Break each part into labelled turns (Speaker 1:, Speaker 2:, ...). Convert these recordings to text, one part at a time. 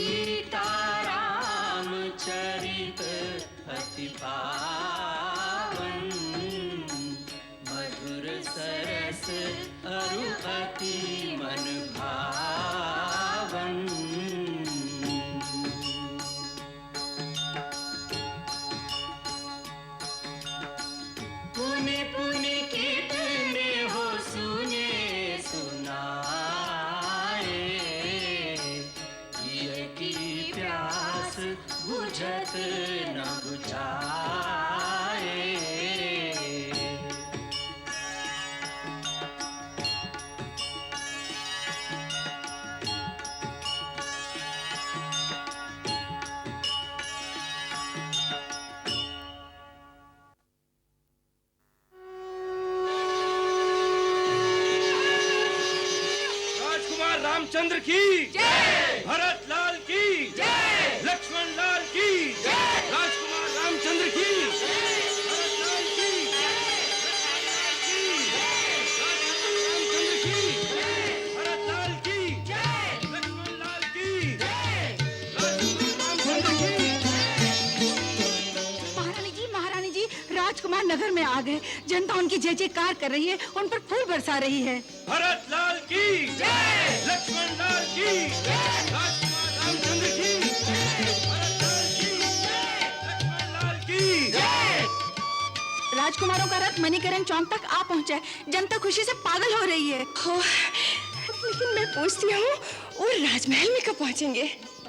Speaker 1: सीताराम चरित अति पावन, मधुर सरस अरु अति मन भावन। पुनि पुनि कितने हो सुने सुनाए, ये की प्यास बुझत न बुझाए।
Speaker 2: रामचंद्र की जय, भरत लाल की जय, लक्ष्मण लाल की जय, राजकुमार रामचंद्र की जय, भरत लाल की जय, रामचंद्र की जय, भरत लाल की जय, लक्ष्मण लाल की जय, रामचंद्र की
Speaker 3: जय। महारानी जी, राजकुमार नगर में आ गए। जनता उनकी जय जयकार कर रही है, उन पर फूल बरसा रही है।
Speaker 2: भरत लाल की जय, लक्ष्मण लाल की जय, राजकुमार रामचंद्र की जय, भरत लाल की जय, लक्ष्मण लाल की जय।
Speaker 3: राजकुमारों का रथ मणिकरण चौक तक आ पहुंचा है। जनता खुशी से पागल हो रही है।
Speaker 4: लेकिन मैं पूछती हूँ, वो राजमहल में कब पहुंचेंगे?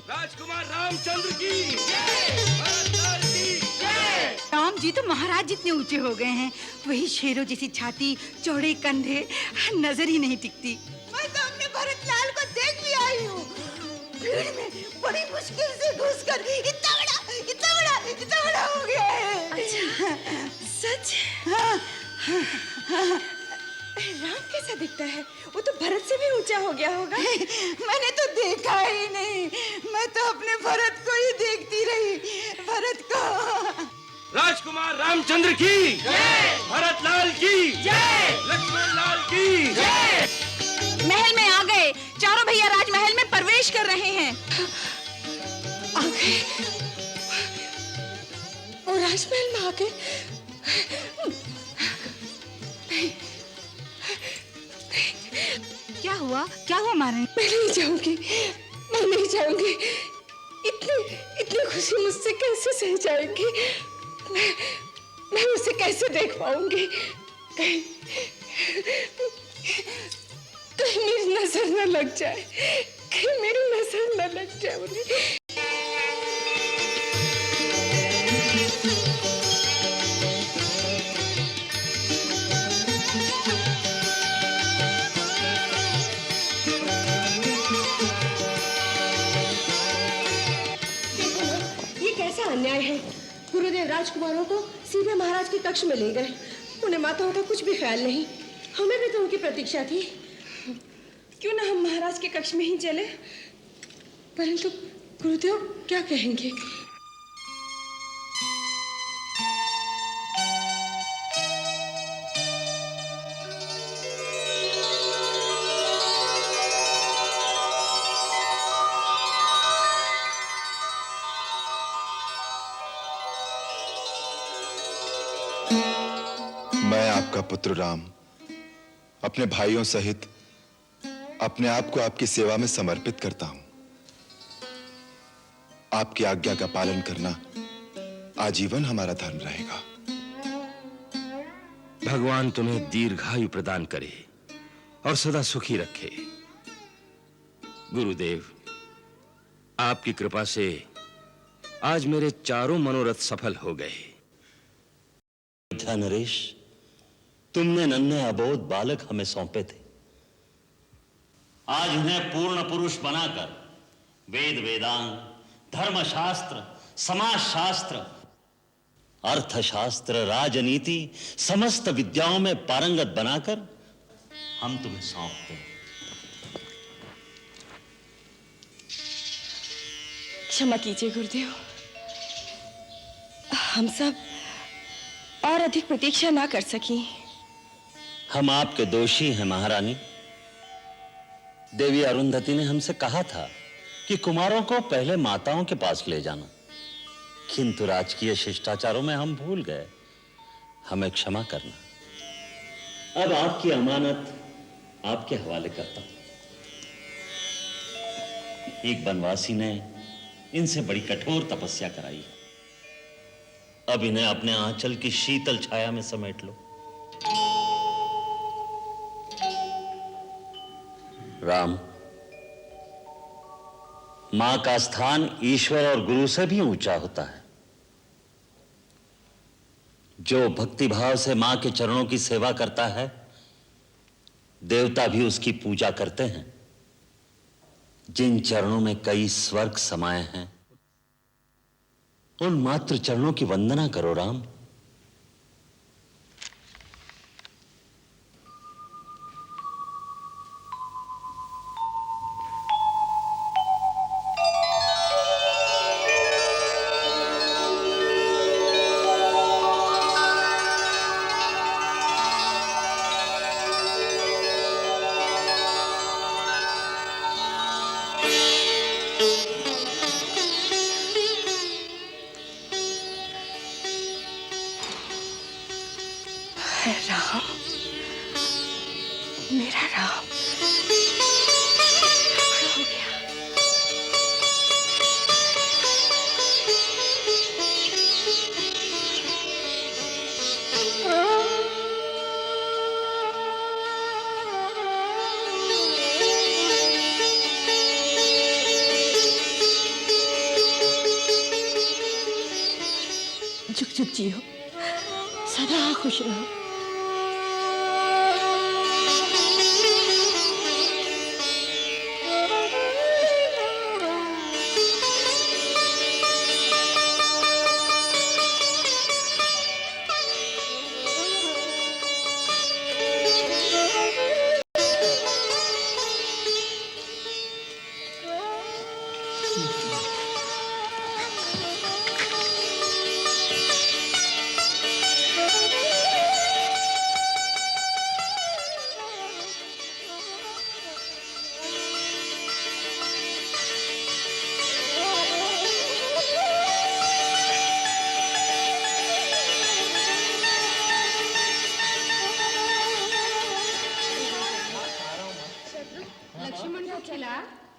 Speaker 2: राजकुमार रामचंद्र की जय, भरत लाल की जय।
Speaker 3: राम जी तो महाराज जितने ऊंचे हो गए हैं, वही शेरों जैसी छाती, चौड़े कंधे, नजर ही नहीं टिकती।
Speaker 5: मैं तो अपने भरत लाल को देख भी आई हूँ। भीड़ में बड़ी मुश्किल से घुसकर इतना बड़ा हो गया है।
Speaker 4: अच्छा, सच? राम कैसा दिखता है? वो तो भरत से भी ऊंचा हो गया होगा।
Speaker 5: मैंने तो देखा ही नहीं, मैं तो अपने भरत को ही देखती रही। भरत को।
Speaker 2: राजकुमार रामचंद्र की जय, भरत लाल की जय, लक्ष्मण लाल की जय।
Speaker 3: महल में आ गए। चारों भैया राजमहल में प्रवेश कर रहे हैं।
Speaker 4: आ गए? वो राजमहल में आ गए?
Speaker 3: क्या हुआ महारानी?
Speaker 4: मैं नहीं जाऊंगी। इतनी खुशी मुझसे कैसे सह जाएगी? मैं उसे कैसे देख पाऊंगी? कहीं मेरी नजर न लग जाए, उन्हें। ये कैसा अन्याय है? गुरुदेव राजकुमारों को सीधे महाराज के कक्ष में ले गए। उन्हें माताओं का कुछ भी ख्याल नहीं। हमें भी तो उनकी प्रतीक्षा थी। क्यों ना हम महाराज के कक्ष में ही चले? परंतु गुरुदेव क्या कहेंगे?
Speaker 6: मैं आपका पुत्र राम अपने भाइयों सहित अपने आप को आपकी सेवा में समर्पित करता हूं। आपकी आज्ञा का पालन करना आजीवन हमारा धर्म रहेगा।
Speaker 7: भगवान तुम्हें दीर्घायु प्रदान करे और सदा सुखी रखे। गुरुदेव, आपकी कृपा से आज मेरे चारों मनोरथ सफल हो गए।
Speaker 8: नरेश, तुमने नन्हे अबोध बालक हमें सौंपे थे। आज उन्हें पूर्ण पुरुष बनाकर वेद वेदांग, धर्मशास्त्र, समाजशास्त्र, अर्थशास्त्र, राजनीति, समस्त विद्याओं में पारंगत बनाकर हम तुम्हें सौंपते हैं।
Speaker 4: क्षमा कीजिए गुरुदेव, हम सब और अधिक प्रतीक्षा ना कर सकी।
Speaker 8: हम आपके दोषी हैं महारानी। देवी अरुंधति ने हमसे कहा था कि कुमारों को पहले माताओं के पास ले जाना, किंतु राजकीय शिष्टाचारों में हम भूल गए। हमें क्षमा करना। अब आपकी अमानत आपके हवाले करता हूं। एक बनवासी ने इनसे बड़ी कठोर तपस्या कराई, अब इन्हें अपने आंचल की शीतल छाया में समेट लो। राम, मां का स्थान ईश्वर और गुरु से भी ऊंचा होता है। जो भक्तिभाव से मां के चरणों की सेवा करता है, देवता भी उसकी पूजा करते हैं। जिन चरणों में कई स्वर्ग समाये हैं, उन मात्र चरणों की वंदना करो राम।
Speaker 4: राम, मेरा राम हो गया। जुग जुग जियो, सदा खुश रहो।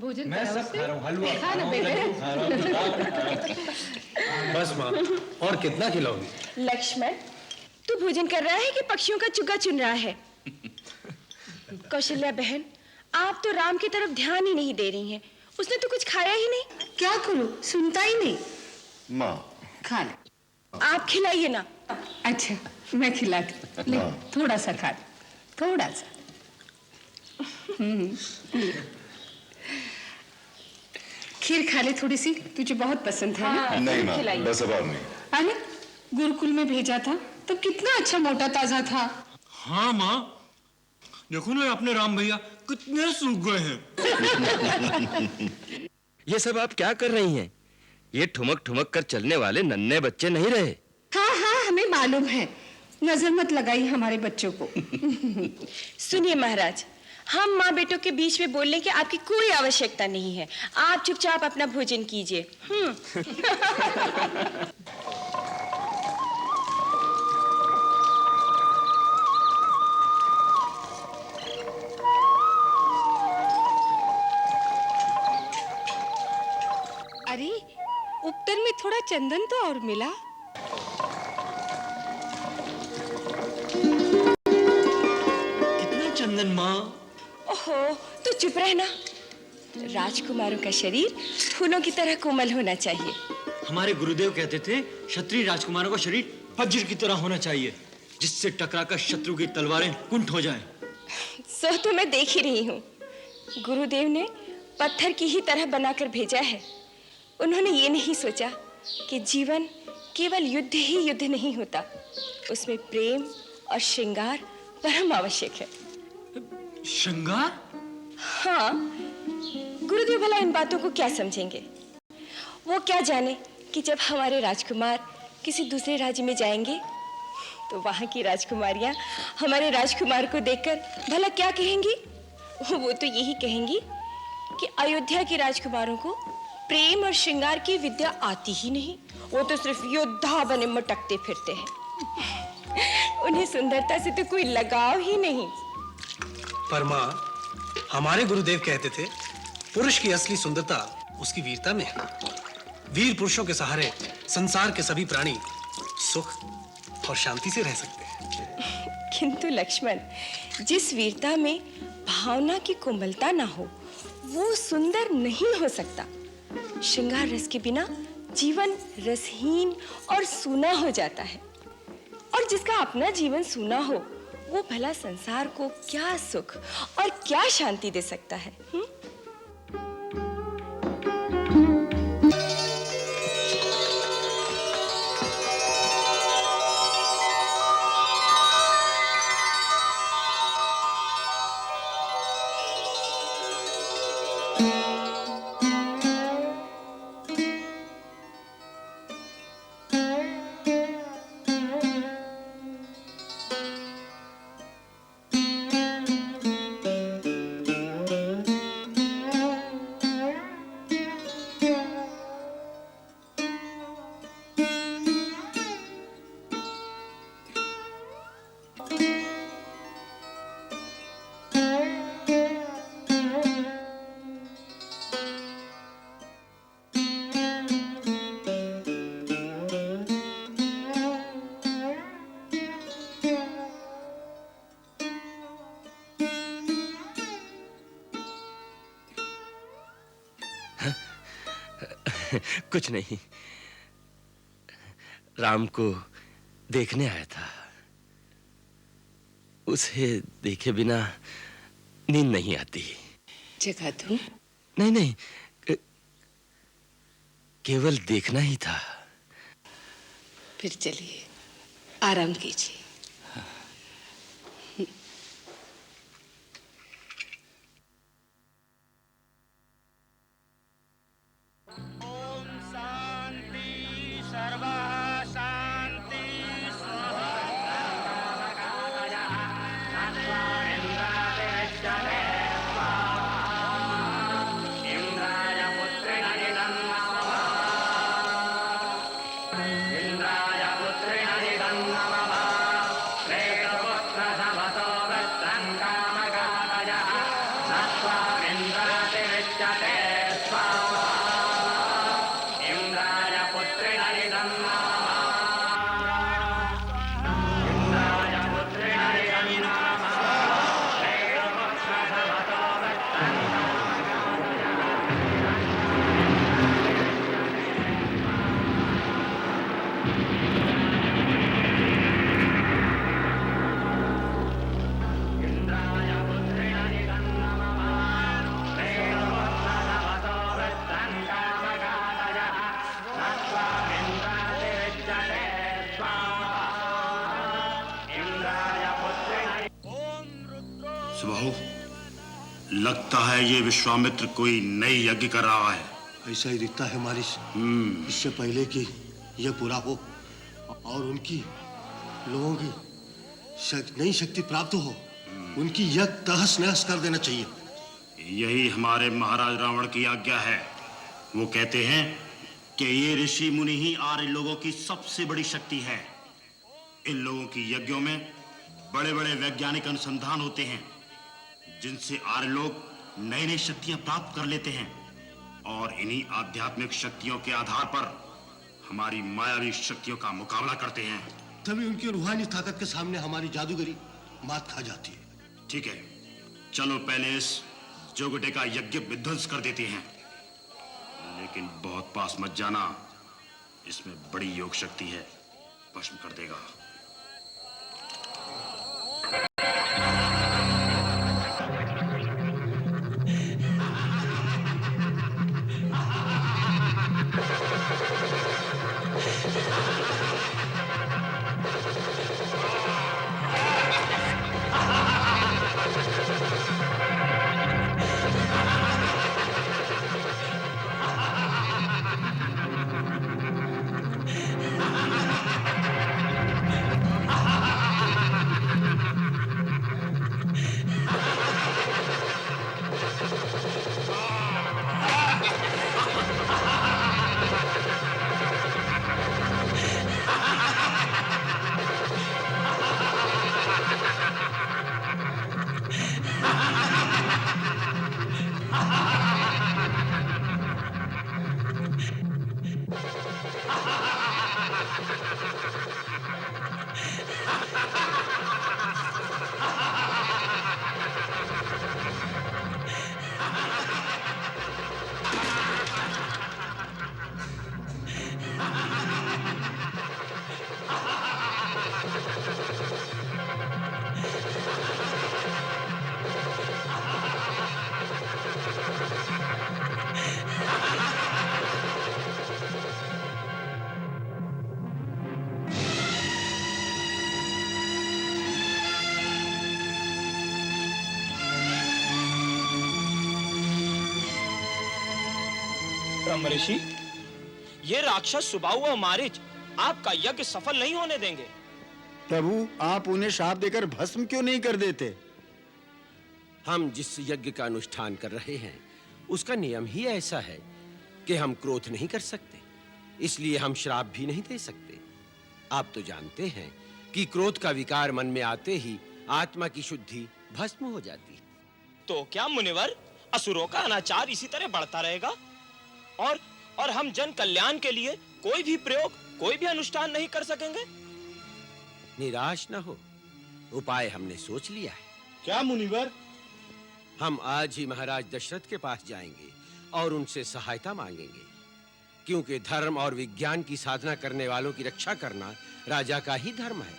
Speaker 3: भोजन
Speaker 2: मैं सब खा रहा हूँ, हलवा
Speaker 3: खा ना बेटे।
Speaker 2: बस माँ, और कितना खिलाओगी?
Speaker 4: लक्ष्मण, तू भोजन कर रहा है कि पक्षियों का चुग्गा चुन रहा है? कौशल्या बहन, आप तो राम की तरफ ध्यान ही नहीं दे रही हैं। उसने तो कुछ खाया ही नहीं।
Speaker 3: क्या करूं, सुनता ही नहीं।
Speaker 6: माँ,
Speaker 3: खा ले।
Speaker 4: आप खिलाइए ना।
Speaker 3: अच्छा, मैं खिलाती। ले, थोड़ा सा खा ले, थोड़ा सा। खीर खा ले थोड़ी सी, तुझे बहुत पसंद है ना?
Speaker 6: नहीं माँ,
Speaker 4: खिलाइए।
Speaker 6: बस अब और नहीं।
Speaker 3: अरे गुरुकुल में भेजा था तो कितना अच्छा मोटा ताजा था।
Speaker 2: हाँ माँ, देखो ना अपने राम भैया कितने सूख गए हैं।
Speaker 7: ये सब आप क्या कर रही हैं? ये ठुमक ठुमक कर चलने वाले नन्हे बच्चे नहीं रहे।
Speaker 3: हाँ हाँ, हमें मालूम है। नजर मत लगाई हमारे बच्चों को।
Speaker 4: सुनिए महाराज, हम माँ बेटों के बीच में बोलने की आपकी कोई आवश्यकता नहीं है। आप चुपचाप अपना भोजन कीजिए।
Speaker 3: अरे उपटर में थोड़ा चंदन तो और मिला।
Speaker 2: कितना चंदन माँ।
Speaker 4: ओहो, तो चुप रहना। राजकुमारों का शरीर फूलों की तरह कोमल होना चाहिए।
Speaker 9: हमारे गुरुदेव कहते थे क्षत्रिय राजकुमारों का शरीर वज्र की तरह होना चाहिए, जिससे टकराकर शत्रु की तलवारें कुंठ हो जाएं।
Speaker 4: सो तो मैं देख ही रही हूँ। गुरुदेव ने पत्थर की ही तरह बनाकर भेजा है। उन्होंने ये नहीं सोचा कि जीवन केवल युद्ध ही युद्ध नहीं होता, उसमें प्रेम और श्रृंगार परम आवश्यक है।
Speaker 2: श्रृंगार?
Speaker 4: हाँ, गुरुदेव भला इन बातों को क्या समझेंगे? वो क्या जाने कि जब हमारे राजकुमार किसी दूसरे राज्य में जाएंगे तो वहाँ की राजकुमारियाँ हमारे राजकुमार को देखकर भला क्या कहेंगी? वो तो यही कहेंगी कि अयोध्या के राजकुमारों को प्रेम और श्रृंगार की विद्या आती ही नहीं। वो तो सिर्फ योद्धा बने मटकते फिरते हैं। उन्हें सुंदरता से तो कोई लगाव ही नहीं।
Speaker 10: पर माँ, हमारे गुरुदेव कहते थे पुरुष की असली सुंदरता उसकी वीरता में है। वीर पुरुषों के सहारे संसार के सभी प्राणी सुख और शांति से रह सकते हैं।
Speaker 4: किंतु लक्ष्मण, जिस वीरता में भावना की कोमलता ना हो वो सुंदर नहीं हो सकता। श्रृंगार रस के बिना जीवन रसहीन और सूना हो जाता है। और जिसका अपना जीवन सूना हो वो भला संसार को क्या सुख और क्या शांति दे सकता है?
Speaker 7: कुछ नहीं, राम को देखने आया था। उसे देखे बिना नींद नहीं आती।
Speaker 4: जगा दूं?
Speaker 7: नहीं नहीं, केवल देखना ही था।
Speaker 4: फिर चलिए, आराम कीजिए।
Speaker 11: लगता है ये विश्वामित्र कोई नई यज्ञ कर रहा है।
Speaker 12: ऐसा ही दिखता है मारिश। इससे पहले कि यह पूरा हो और उनकी लोगों की नई शक्ति प्राप्त हो, उनकी यज्ञ तहस नहस कर देना चाहिए।
Speaker 11: यही हमारे महाराज रावण की आज्ञा है। वो कहते हैं कि ये ऋषि मुनि ही आर्य लोगों की सबसे बड़ी शक्ति है। इन लोगों की यज्ञों में बड़े बड़े वैज्ञानिक अनुसंधान होते हैं जिनसे आर्य लोग नई नई शक्तियां प्राप्त कर लेते हैं और इन्हीं आध्यात्मिक शक्तियों के आधार पर हमारी मायावी शक्तियों का मुकाबला करते हैं।
Speaker 12: तभी उनकी रूहानी ताकत के सामने हमारी जादूगरी मात खा जाती है।
Speaker 11: ठीक है, चलो पहले इस जोगटे का यज्ञ विध्वंस कर देते हैं, लेकिन बहुत पास मत जाना, इसमें बड़ी योग शक्ति है, भस्म कर देगा।
Speaker 13: ब्रह्म ऋषि, ये राक्षस सुबाहु और मारीच आपका यज्ञ सफल नहीं होने देंगे।
Speaker 14: प्रभु, आप उन्हें श्राप देकर भस्म क्यों नहीं कर देते?
Speaker 15: हम जिस यज्ञ का अनुष्ठान कर रहे हैं उसका नियम ही ऐसा है कि हम क्रोध नहीं कर सकते, इसलिए हम श्राप भी नहीं दे सकते। आप तो जानते हैं कि क्रोध का विकार मन में आते ही आत्मा की शुद्धि भस्म हो जाती है।
Speaker 13: तो क्या मुनिवर, असुरों का अनाचार इसी तरह बढ़ता रहेगा और हम जन कल्याण के लिए कोई भी प्रयोग, कोई भी अनुष्ठान नहीं कर सकेंगे?
Speaker 15: निराश न हो, उपाय हमने सोच लिया है।
Speaker 12: क्या मुनिवर?
Speaker 15: हम आज ही महाराज दशरथ के पास जाएंगे और उनसे सहायता मांगेंगे, क्योंकि धर्म और विज्ञान की साधना करने वालों की रक्षा करना राजा का ही धर्म है।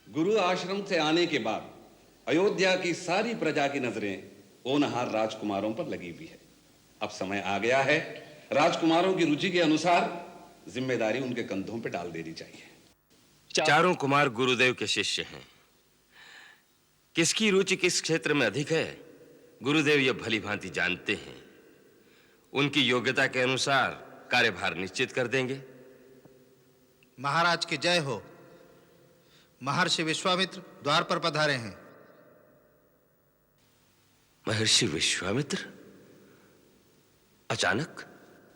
Speaker 16: गुरु आश्रम से आने के बाद अयोध्या की सारी प्रजा की नजरें होनहार राजकुमारों पर लगी हुई है। अब समय आ गया है, राजकुमारों की रुचि के अनुसार जिम्मेदारी उनके कंधों पर डाल देनी चाहिए।
Speaker 7: चारों कुमार गुरुदेव के शिष्य हैं। किसकी रुचि किस क्षेत्र में अधिक है, गुरुदेव ये भली भांति जानते हैं। उनकी योग्यता के अनुसार कार्यभार निश्चित कर देंगे।
Speaker 14: महाराज की जय हो। महर्षि विश्वामित्र द्वार पर पधारे हैं।
Speaker 7: महर्षि विश्वामित्र अचानक?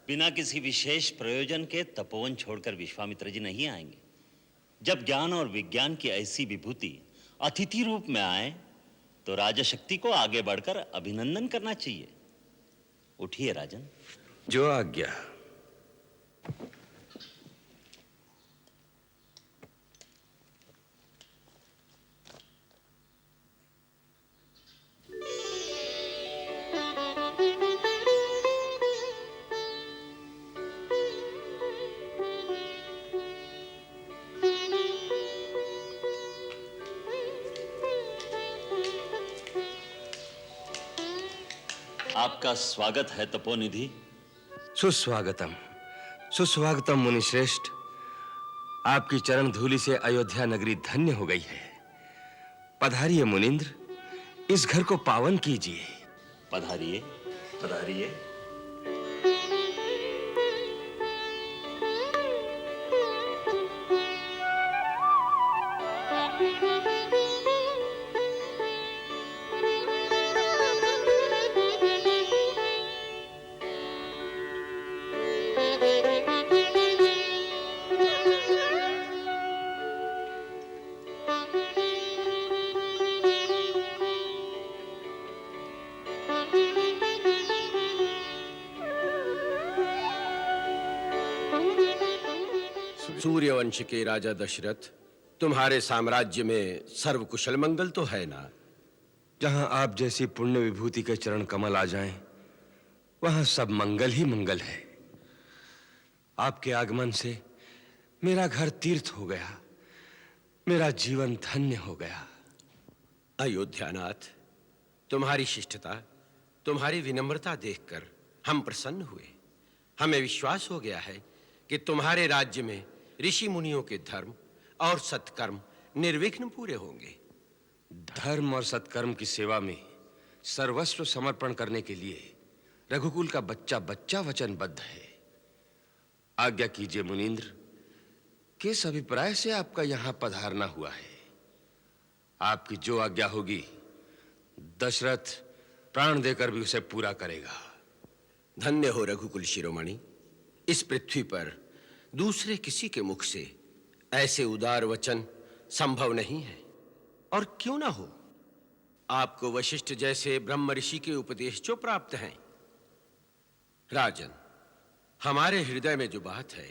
Speaker 8: बिना किसी विशेष प्रयोजन के तपोवन छोड़कर विश्वामित्र जी नहीं आएंगे। जब ज्ञान और विज्ञान की ऐसी विभूति अतिथि रूप में आए तो राजशक्ति को आगे बढ़कर अभिनंदन करना चाहिए। उठिए राजन।
Speaker 7: जो आज्ञा।
Speaker 8: आपका स्वागत है तपोनिधि।
Speaker 7: सुस्वागतम, सुस्वागतम मुनिश्रेष्ठ। आपकी चरण धूलि से अयोध्या नगरी धन्य हो गई है। पधारिए मुनिंद्र, इस घर को पावन कीजिए।
Speaker 8: पधारिए, पधारिए।
Speaker 15: सूर्यवंश के राजा दशरथ, तुम्हारे साम्राज्य में सर्व कुशल मंगल तो है ना?
Speaker 7: जहां आप जैसी पुण्य विभूति के चरण कमल आ जाएं, वहां सब मंगल ही मंगल है। आपके आगमन से मेरा घर तीर्थ हो गया, मेरा जीवन धन्य हो गया।
Speaker 15: अयोध्यानाथ, तुम्हारी शिष्टता, तुम्हारी विनम्रता देखकर हम प्रसन्न हुए। हमें विश्वास हो गया है कि तुम्हारे राज्य में ऋषि मुनियों के धर्म और सत्कर्म निर्विघ्न पूरे होंगे।
Speaker 7: धर्म और सत्कर्म की सेवा में सर्वस्व समर्पण करने के लिए रघुकुल का बच्चा बच्चा वचनबद्ध है। आज्ञा कीजिए मुनींद्र, किस अभिप्राय से आपका यहां पधारना हुआ है? आपकी जो आज्ञा होगी दशरथ प्राण देकर भी उसे पूरा करेगा।
Speaker 15: धन्य हो रघुकुल शिरोमणि। इस पृथ्वी पर दूसरे किसी के मुख से ऐसे उदार वचन संभव नहीं है। और क्यों ना हो, आपको वशिष्ठ जैसे ब्रह्म ऋषि के उपदेश जो प्राप्त हैं। राजन, हमारे हृदय में जो बात है,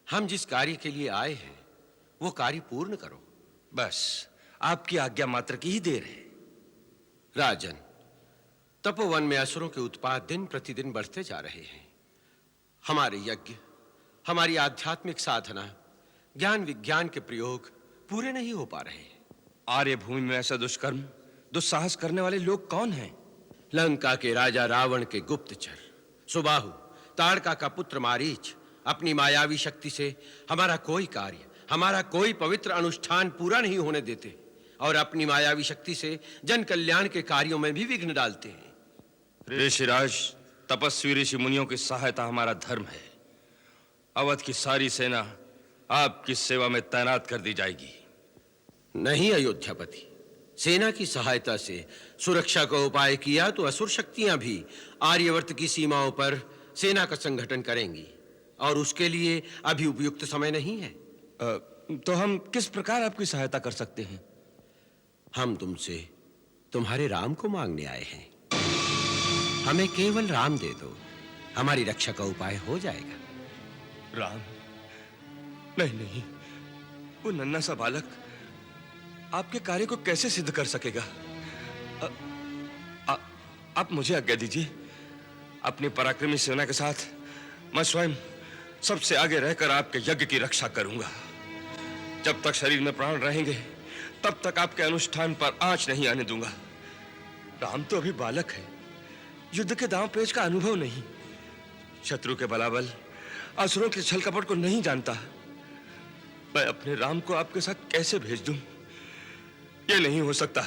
Speaker 15: हम जिस कार्य के लिए आए हैं वो कार्य पूर्ण करो।
Speaker 7: बस आपकी आज्ञा मात्र की ही देर है।
Speaker 15: राजन, तपोवन में असुरों के उत्पात दिन प्रतिदिन बढ़ते जा रहे हैं। हमारे यज्ञ, हमारी आध्यात्मिक साधना, ज्ञान विज्ञान के प्रयोग पूरे नहीं हो पा रहे।
Speaker 7: आर्य भूमि में ऐसा दुष्कर्म, दुस्साहस करने वाले लोग कौन हैं?
Speaker 15: लंका के राजा रावण के गुप्तचर सुबाहु, ताड़का का पुत्र मारीच अपनी मायावी शक्ति से हमारा कोई कार्य, हमारा कोई पवित्र अनुष्ठान पूरा नहीं होने देते और अपनी मायावी शक्ति से जन कल्याण के कार्यों में भी विघ्न डालते हैं।
Speaker 7: ऋषिराज, तपस्वी ऋषि मुनियों की सहायता हमारा धर्म है। अवध की सारी सेना आपकी सेवा में तैनात कर दी जाएगी।
Speaker 15: नहीं अयोध्यापति, सेना की सहायता से सुरक्षा का उपाय किया तो असुर शक्तियां भी आर्यवर्त की सीमाओं पर सेना का संगठन करेंगी और उसके लिए अभी उपयुक्त समय नहीं है।
Speaker 7: तो हम किस प्रकार आपकी सहायता कर सकते हैं?
Speaker 15: हम तुमसे तुम्हारे राम को मांगने आए हैं। हमें केवल राम दे दो, हमारी रक्षा का उपाय हो जाएगा।
Speaker 7: राम? नहीं नहीं, वो नन्हा सा बालक आपके कार्य को कैसे सिद्ध कर सकेगा? आप मुझे आज्ञा दीजिए। अपनी पराक्रमी सेना के साथ मैं स्वयं सबसे आगे रहकर आपके यज्ञ की रक्षा करूंगा। जब तक शरीर में प्राण रहेंगे तब तक आपके अनुष्ठान पर आंच नहीं आने दूंगा। राम तो अभी बालक है, युद्ध के दांव पेच का अनुभव नहीं, शत्रु के बलाबल, असुरों के छल कपट को नहीं जानता। मैं अपने राम को आपके साथ कैसे भेज दूं? ये नहीं हो सकता।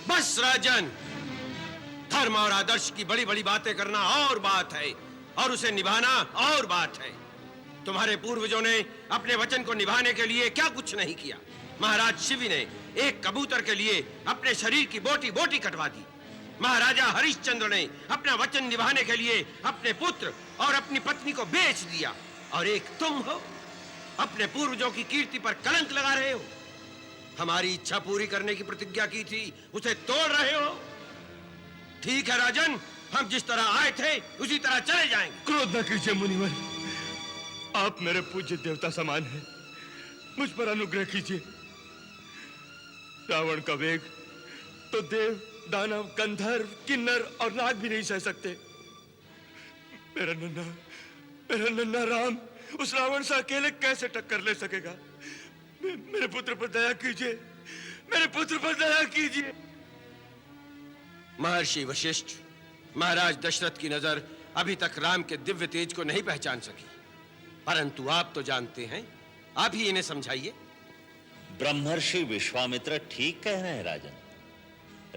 Speaker 15: बस राजन, धर्म और आदर्श की बड़ी बड़ी बातें करना और बात है और उसे निभाना और बात है। तुम्हारे पूर्वजों ने अपने वचन को निभाने के लिए क्या कुछ नहीं किया। महाराज शिव ने एक कबूतर के लिए अपने शरीर की बोटी बोटी कटवा दी। महाराजा हरिश्चंद्र ने अपना वचन निभाने के लिए अपने पुत्र और अपनी पत्नी को बेच दिया। और एक तुम हो, अपने पूर्वजों की कीर्ति पर कलंक लगा रहे हो। हमारी इच्छा पूरी करने की प्रतिज्ञा की थी, उसे तोड़ रहे हो। ठीक है राजन, हम जिस तरह आए थे उसी तरह चले जाएंगे।
Speaker 7: क्रोध न कीजिए मुनिवर, आप मेरे पूज्य देवता समान हैं। मुझ पर अनुग्रह कीजिए। रावण का वेग तो देव, दानव, गंधर्व, किन्नर और नाग भी नहीं सह सकते। मेरा नन्हा राम उस रावण से अकेले कैसे टक्कर ले सकेगा? मेरे पुत्र पर दया कीजिए, मेरे पुत्र पर दया कीजिए।
Speaker 15: महर्षि वशिष्ठ, महाराज दशरथ की नजर अभी तक राम के दिव्य तेज को नहीं पहचान सकी, परंतु आप तो जानते हैं, आप ही इन्हें समझाइए।
Speaker 8: ब्रह्मर्षि विश्वामित्र ठीक कह रहे हैं राजन।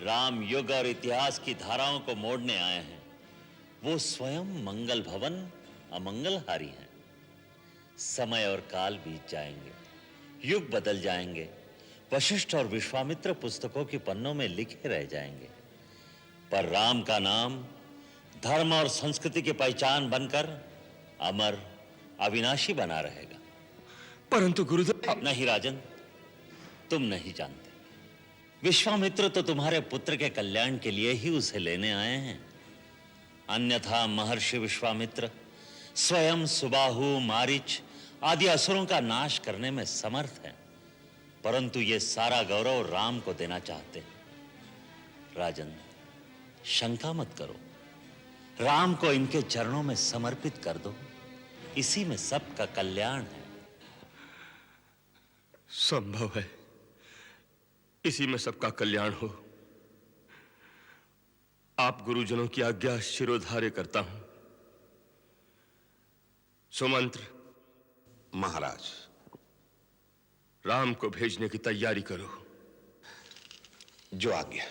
Speaker 8: राम युग और इतिहास की धाराओं को मोड़ने आए हैं। वो स्वयं मंगल भवन अमंगलहारी हैं। समय और काल बीत जाएंगे, युग बदल जाएंगे, वशिष्ठ और विश्वामित्र पुस्तकों की पन्नों में लिखे रह जाएंगे, पर राम का नाम धर्म और संस्कृति की पहचान बनकर अमर, अविनाशी बना रहेगा।
Speaker 7: परंतु गुरुदेव।
Speaker 8: नहीं राजन, तुम नहीं जानते। विश्वामित्र तो तुम्हारे पुत्र के कल्याण के लिए ही उसे लेने आए हैं। अन्यथा महर्षि विश्वामित्र स्वयं सुबाहु, मारीच आदि असुरों का नाश करने में समर्थ हैं, परंतु ये सारा गौरव राम को देना चाहते हैं। राजन, शंका मत करो, राम को इनके चरणों में समर्पित कर दो, इसी में सबका कल्याण है।
Speaker 7: संभव है इसी में सबका कल्याण हो। आप गुरुजनों की आज्ञा शिरोधार्य करता हूं। सुमंत्र।
Speaker 16: महाराज।
Speaker 7: राम को भेजने की तैयारी करो।
Speaker 16: जो आज्ञा।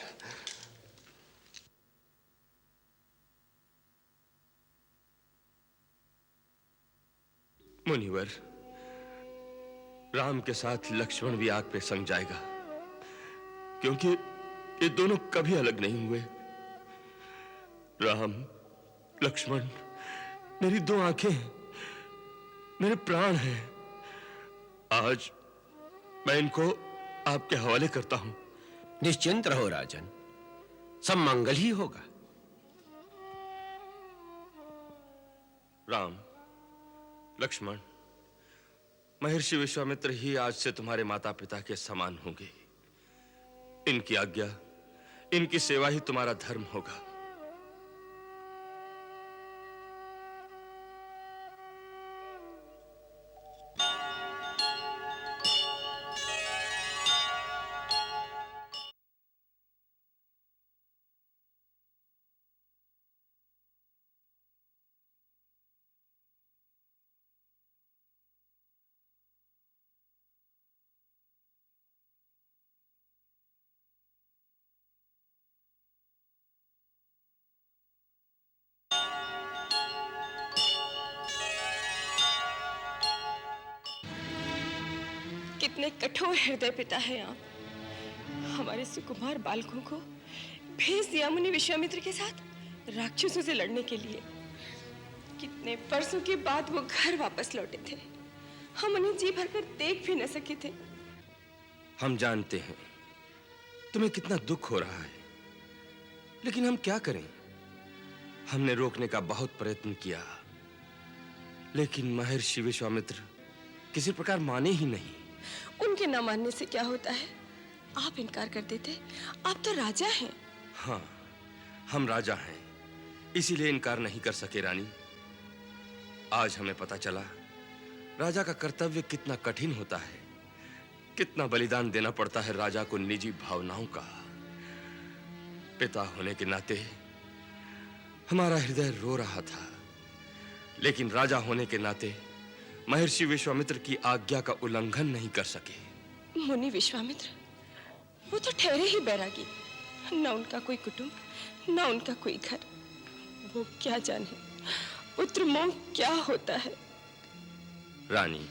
Speaker 7: मुनिवर, राम के साथ लक्ष्मण भी आग पे संग जाएगा, क्योंकि ये दोनों कभी अलग नहीं हुए। राम, लक्ष्मण मेरी दो आंखें, मेरे प्राण हैं। आज मैं इनको आपके हवाले करता हूं।
Speaker 15: निश्चिंत रहो राजन, सब मंगल ही होगा।
Speaker 7: राम, लक्ष्मण, महर्षि विश्वामित्र ही आज से तुम्हारे माता पिता के समान होंगे। इनकी आज्ञा, इनकी सेवा ही तुम्हारा धर्म होगा।
Speaker 4: कितने कठोर हृदय पिता है आप। हमारे सुकुमार बालकों को भेज दिया मुनि विश्वामित्र के साथ राक्षसों से लड़ने के लिए। कितने वर्षों के बाद वो घर वापस लौटे थे। हम उन्हें जी भरकर देख भी न सके थे।
Speaker 7: हम जानते हैं तुम्हें कितना दुख हो रहा है, लेकिन हम क्या करें? हमने रोकने का बहुत प्रयत्न किया, लेकिन महर्षि विश्वामित्र किसी प्रकार माने ही नहीं।
Speaker 4: उनके न मानने से क्या होता है? आप इनकार कर देते। आप तो राजा हैं।
Speaker 7: हाँ, हम राजा हैं, इसीलिए इनकार नहीं कर सके रानी। आज हमें पता चला राजा का कर्तव्य कितना कठिन होता है, कितना बलिदान देना पड़ता है राजा को निजी भावनाओं का। पिता होने के नाते हमारा हृदय रो रहा था, लेकिन राजा होने के नाते महर्षि विश्वामित्र की आज्ञा का उल्लंघन नहीं कर सके।
Speaker 4: मुनि विश्वामित्र, वो तो ठहरे ही बैरागी। न उनका कोई कुटुंब, न उनका कोई घर। वो क्या जाने पुत्र मोह क्या होता है।
Speaker 7: रानी,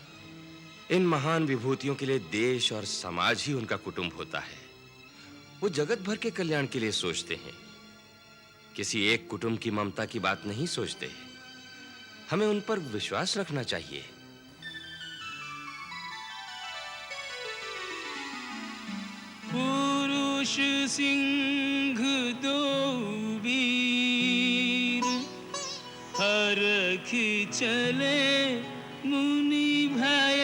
Speaker 7: इन महान विभूतियों के लिए देश और समाज ही उनका कुटुंब होता है। वो जगत भर के कल्याण के लिए सोचते हैं, किसी एक कुटुंब की ममता की बात नहीं सोचते। हमें उन पर विश्वास रखना चाहिए।
Speaker 1: पुरुष सिंह दो वीर, हरख चले मुनि भय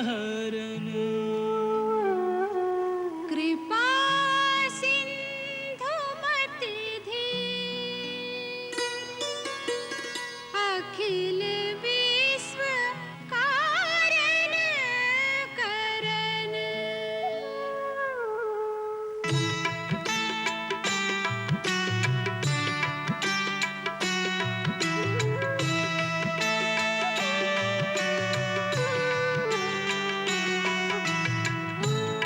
Speaker 1: हरन।
Speaker 17: कृपा सिंधु मति धीर, अखिल विश्व कारण करन।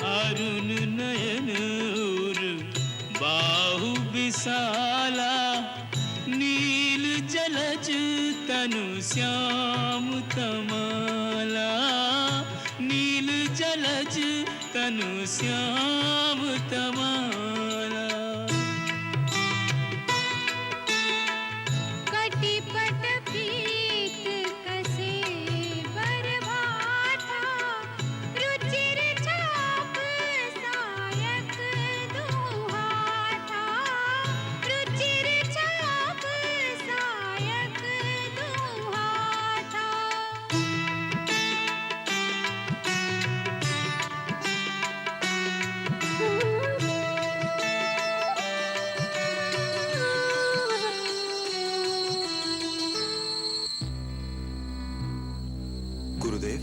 Speaker 1: अरुण नयन और बाहु विशाला, नील जलज तनु श्याम तमाला। नील जलज तनु श्याम तमाला।
Speaker 17: कटिपट पीत कसे बरभाता, रुचिर छाप सायक दुहाता। रुचिर छाप सायक दुहाता।
Speaker 6: गुरुदेव,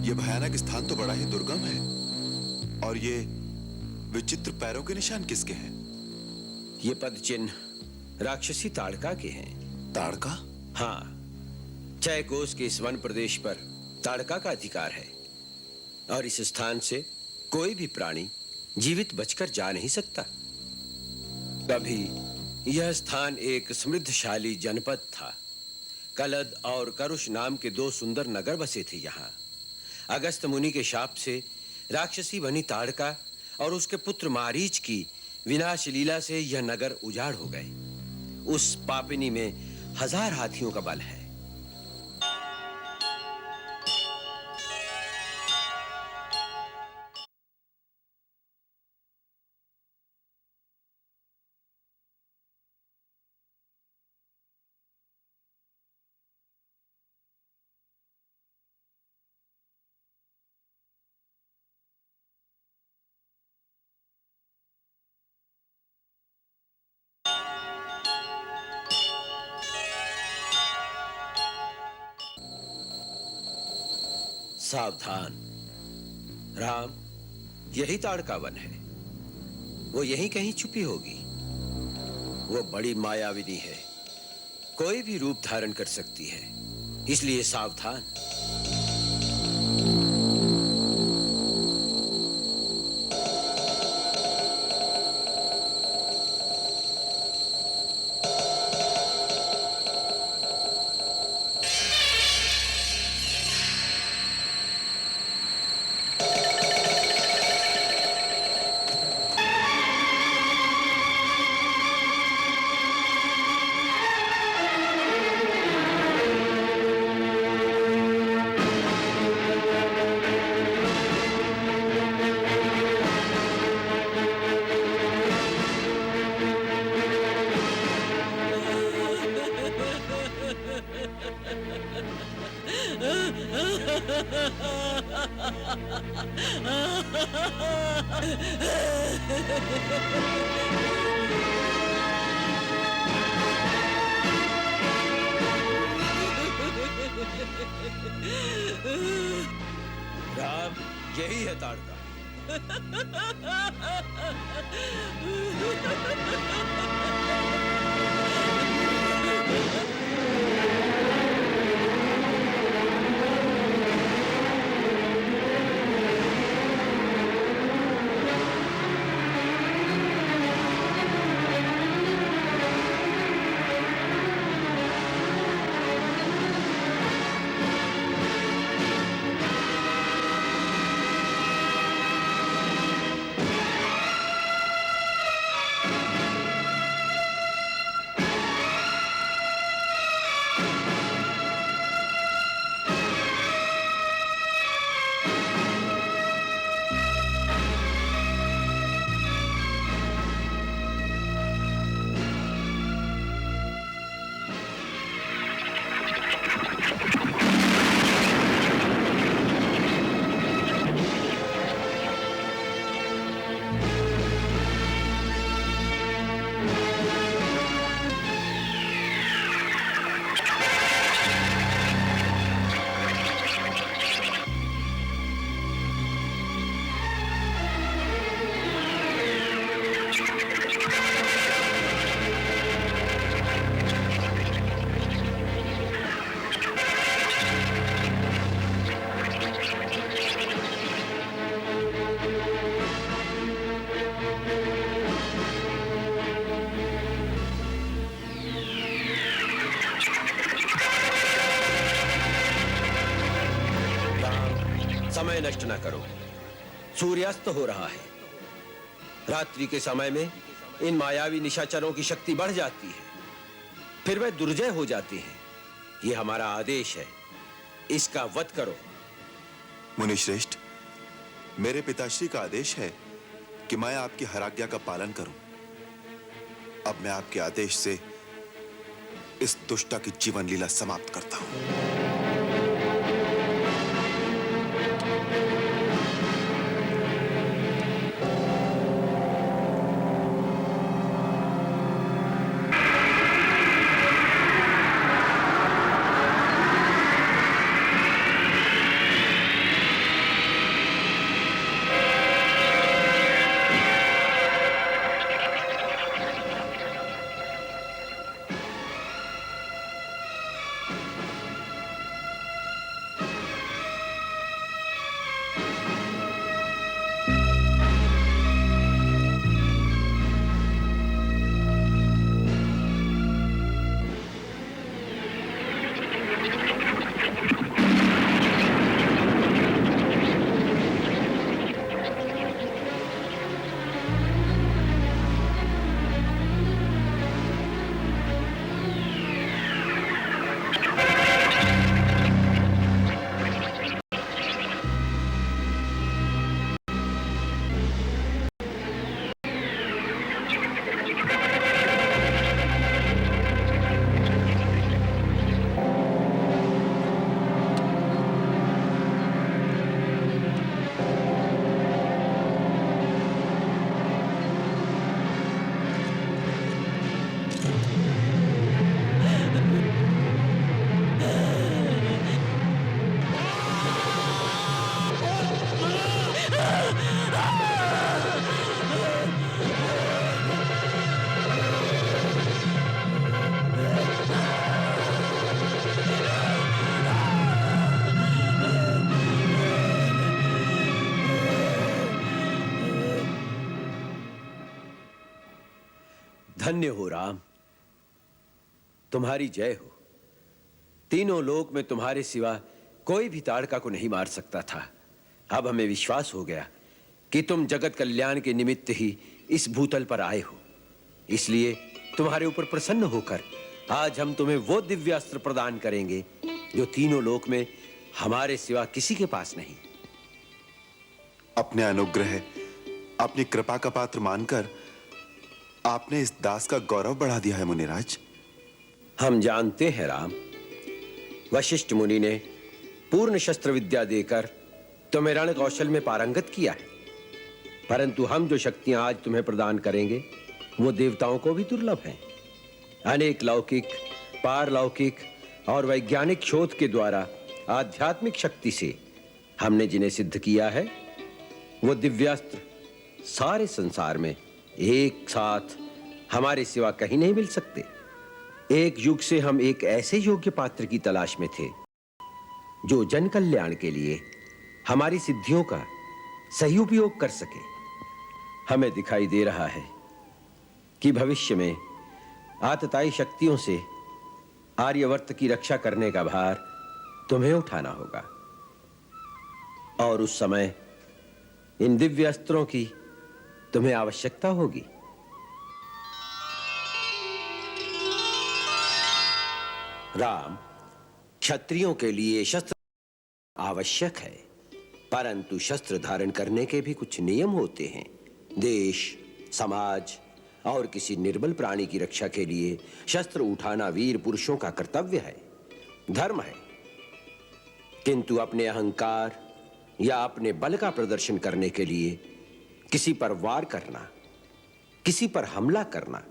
Speaker 6: ये भयानक स्थान तो बड़ा ही दुर्गम है, और ये विचित्र पैरों के निशान किसके हैं?
Speaker 15: ये पद चिन्ह राक्षसी ताड़का के हैं।
Speaker 6: ताड़का?
Speaker 15: हाँ, चयकोस के इस वन प्रदेश पर ताड़का का अधिकार है, और इस स्थान से कोई भी प्राणी जीवित बचकर जा नहीं सकता। कभी यह स्थान एक समृद्धशाली जनपद था। कलद और करुष नाम के दो सुंदर नगर बसे थे यहाँ। अगस्त मुनि के शाप से राक्षसी बनी ताड़का और उसके पुत्र मारीच की विनाश लीला से यह नगर उजाड़ हो गए। उस पापिनी में 1000 हाथियों का बल है। सावधान राम, यही ताड़का वन है। वो यहीं कहीं छुपी होगी। वो बड़ी मायाविनी है, कोई भी रूप धारण कर सकती है, इसलिए सावधान। राम, यही है ताड़का। समय नष्ट न करो, सूर्यास्त हो रहा है। रात्रि के समय में इन मायावी निशाचरों की शक्ति बढ़ जाती है, फिर वे दुर्जय हो जाते हैं। ये हमारा आदेश है, इसका वध करो।
Speaker 6: मुनिश्रेष्ठ, मेरे पिताश्री का आदेश है कि मैं आपकी हर आज्ञा का पालन करूं। अब मैं आपके आदेश से इस दुष्टा की जीवन लीला समाप्त करता हूं।
Speaker 15: धन्य हो राम, तुम्हारी जय हो। तीनों लोक में तुम्हारे सिवा कोई भी ताड़का को नहीं मार सकता था। अब हमें विश्वास हो गया कि तुम जगत कल्याण के निमित्त ही इस भूतल पर आए हो। इसलिए तुम्हारे ऊपर प्रसन्न होकर आज हम तुम्हें वो दिव्यास्त्र प्रदान करेंगे जो तीनों लोक में हमारे सिवा किसी के पास नहीं।
Speaker 6: अपने अनुग्रह, अपनी कृपा का पात्र मानकर आपने इस दास का गौरव बढ़ा दिया है मुनिराज।
Speaker 15: हम जानते हैं राम, वशिष्ठ मुनि ने पूर्ण शस्त्र विद्या देकर तुम्हें रण कौशल में पारंगत किया है, परंतु हम जो शक्तियां आज तुम्हें प्रदान करेंगे वो देवताओं को भी दुर्लभ हैं। अनेक लौकिक, पारलौकिक और वैज्ञानिक शोध के द्वारा आध्यात्मिक शक्ति से हमने जिन्हें सिद्ध किया है वो दिव्यास्त्र सारे संसार में एक साथ हमारे सिवा कहीं नहीं मिल सकते। एक युग से हम एक ऐसे योग्य पात्र की तलाश में थे जो जन कल्याण के लिए हमारी सिद्धियों का सही उपयोग कर सके। हमें दिखाई दे रहा है कि भविष्य में आतताई शक्तियों से आर्यवर्त की रक्षा करने का भार तुम्हें उठाना होगा और उस समय इन दिव्य अस्त्रों की तुम्हें आवश्यकता होगी। राम, क्षत्रियों के लिए शस्त्र आवश्यक है, परंतु शस्त्र धारण करने के भी कुछ नियम होते हैं। देश, समाज और किसी निर्बल प्राणी की रक्षा के लिए शस्त्र उठाना वीर पुरुषों का कर्तव्य है, धर्म है। किंतु अपने अहंकार या अपने बल का प्रदर्शन करने के लिए किसी पर वार करना, किसी पर हमला करना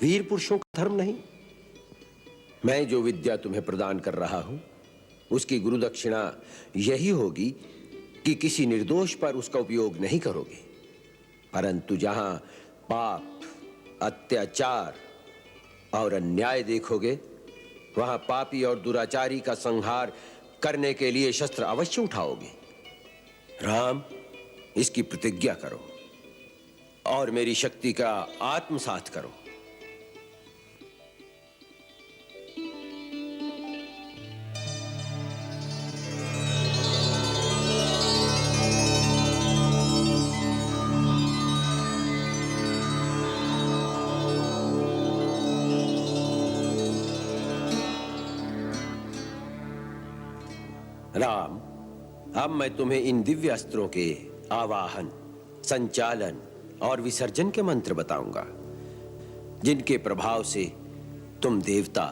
Speaker 15: वीर पुरुषों का धर्म नहीं। मैं जो विद्या तुम्हें प्रदान कर रहा हूं उसकी गुरु दक्षिणा यही होगी कि किसी निर्दोष पर उसका उपयोग नहीं करोगे, परंतु जहां पाप, अत्याचार और अन्याय देखोगे वहां पापी और दुराचारी का संहार करने के लिए शस्त्र अवश्य उठाओगे। राम, इसकी प्रतिज्ञा करो और मेरी शक्ति का आत्मसात करो। राम, अब मैं तुम्हें इन दिव्य अस्त्रों के आवाहन, संचालन और विसर्जन के मंत्र बताऊंगा, जिनके प्रभाव से तुम देवता,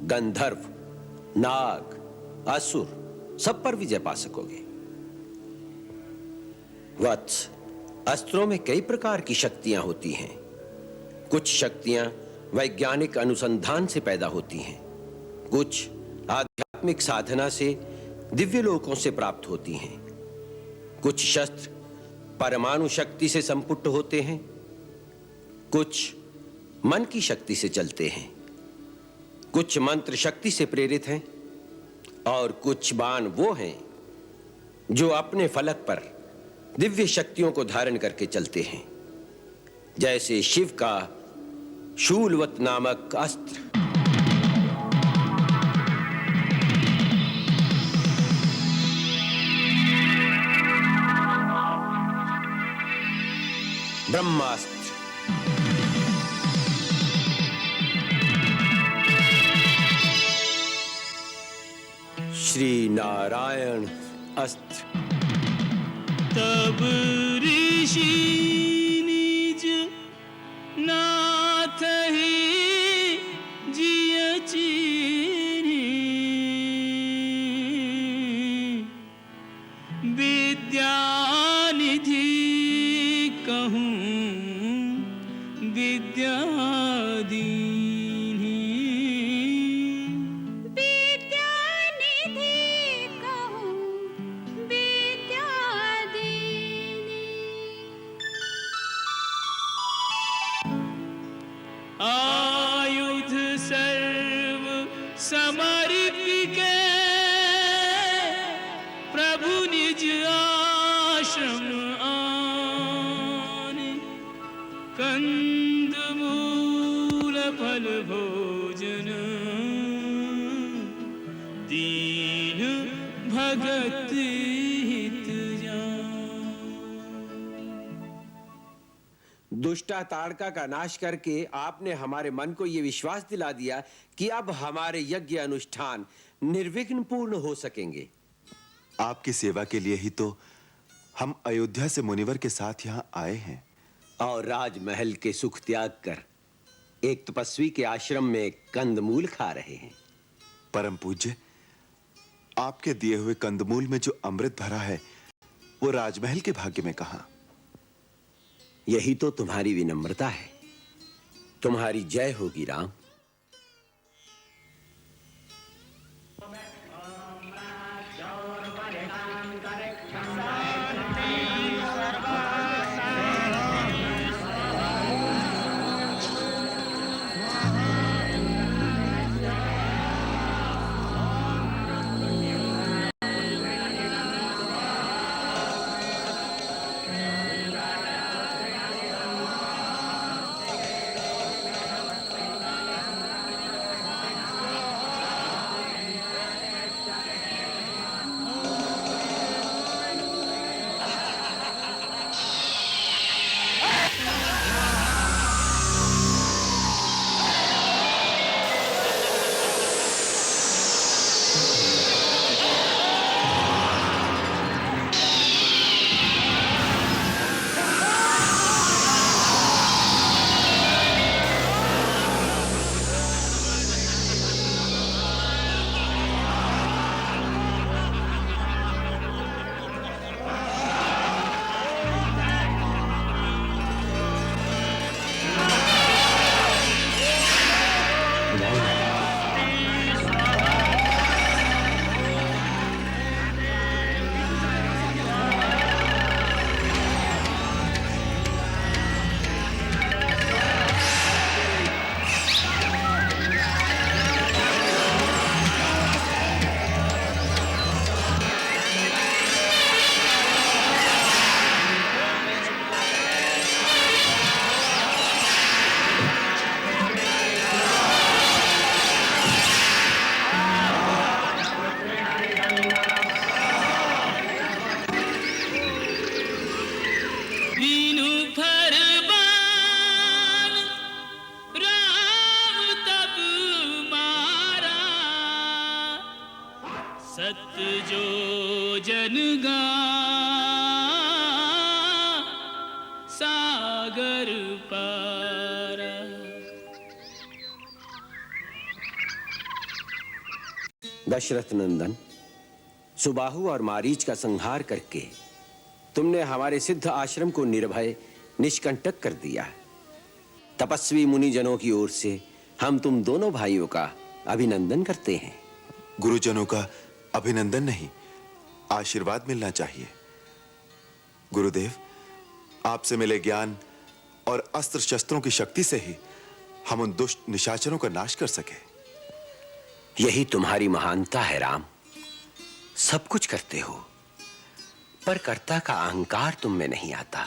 Speaker 15: गंधर्व, नाग, असुर सब पर विजय पा सकोगे। वत्स, अस्त्रों में कई प्रकार की शक्तियां होती हैं। कुछ शक्तियां वैज्ञानिक अनुसंधान से पैदा होती हैं, कुछ आध्यात्मिक साधना से दिव्य लोकों से प्राप्त होती हैं, कुछ शस्त्र परमाणु शक्ति से संपुष्ट होते हैं, कुछ मन की शक्ति से चलते हैं, कुछ मंत्र शक्ति से प्रेरित हैं और कुछ बाण वो हैं जो अपने फलक पर दिव्य शक्तियों को धारण करके चलते हैं, जैसे शिव का शूलवत नामक अस्त्र। ब्रह्मास्त्र, श्री नारायण अस्त्र।
Speaker 1: तब ऋषि निज नाथ ही जिय चिरी विद्यानिधि कहूँ विद्यादीनी। दीन भगत हित
Speaker 15: दुष्टा ताड़का का नाश करके आपने हमारे मन को यह विश्वास दिला दिया कि अब हमारे यज्ञ अनुष्ठान निर्विघ्न पूर्ण हो सकेंगे।
Speaker 6: आपकी सेवा के लिए ही तो हम अयोध्या से मुनिवर के साथ यहां आए हैं
Speaker 15: और राजमहल के सुख त्याग कर एक तपस्वी के आश्रम में कंदमूल खा रहे हैं।
Speaker 6: परम पूज्य, आपके दिए हुए कंदमूल में जो अमृत भरा है वो राजमहल के भाग्य में कहां?
Speaker 15: यही तो तुम्हारी विनम्रता है। तुम्हारी जय होगी राम।
Speaker 1: सागर पारा।
Speaker 15: दशरथ नंदन, सुबाहु और मारीच का संहार करके तुमने हमारे सिद्ध आश्रम को निर्भय निष्कंटक कर दिया। तपस्वी मुनिजनों की ओर से हम तुम दोनों भाइयों का अभिनंदन करते हैं।
Speaker 6: गुरुजनों का अभिनंदन नहीं, आशीर्वाद मिलना चाहिए। गुरुदेव, आपसे मिले ज्ञान और अस्त्र शस्त्रों की शक्ति से ही हम उन दुष्ट निशाचरों का नाश कर सके।
Speaker 15: यही तुम्हारी महानता है राम। सब कुछ करते हो, पर कर्ता का अहंकार तुम में नहीं आता।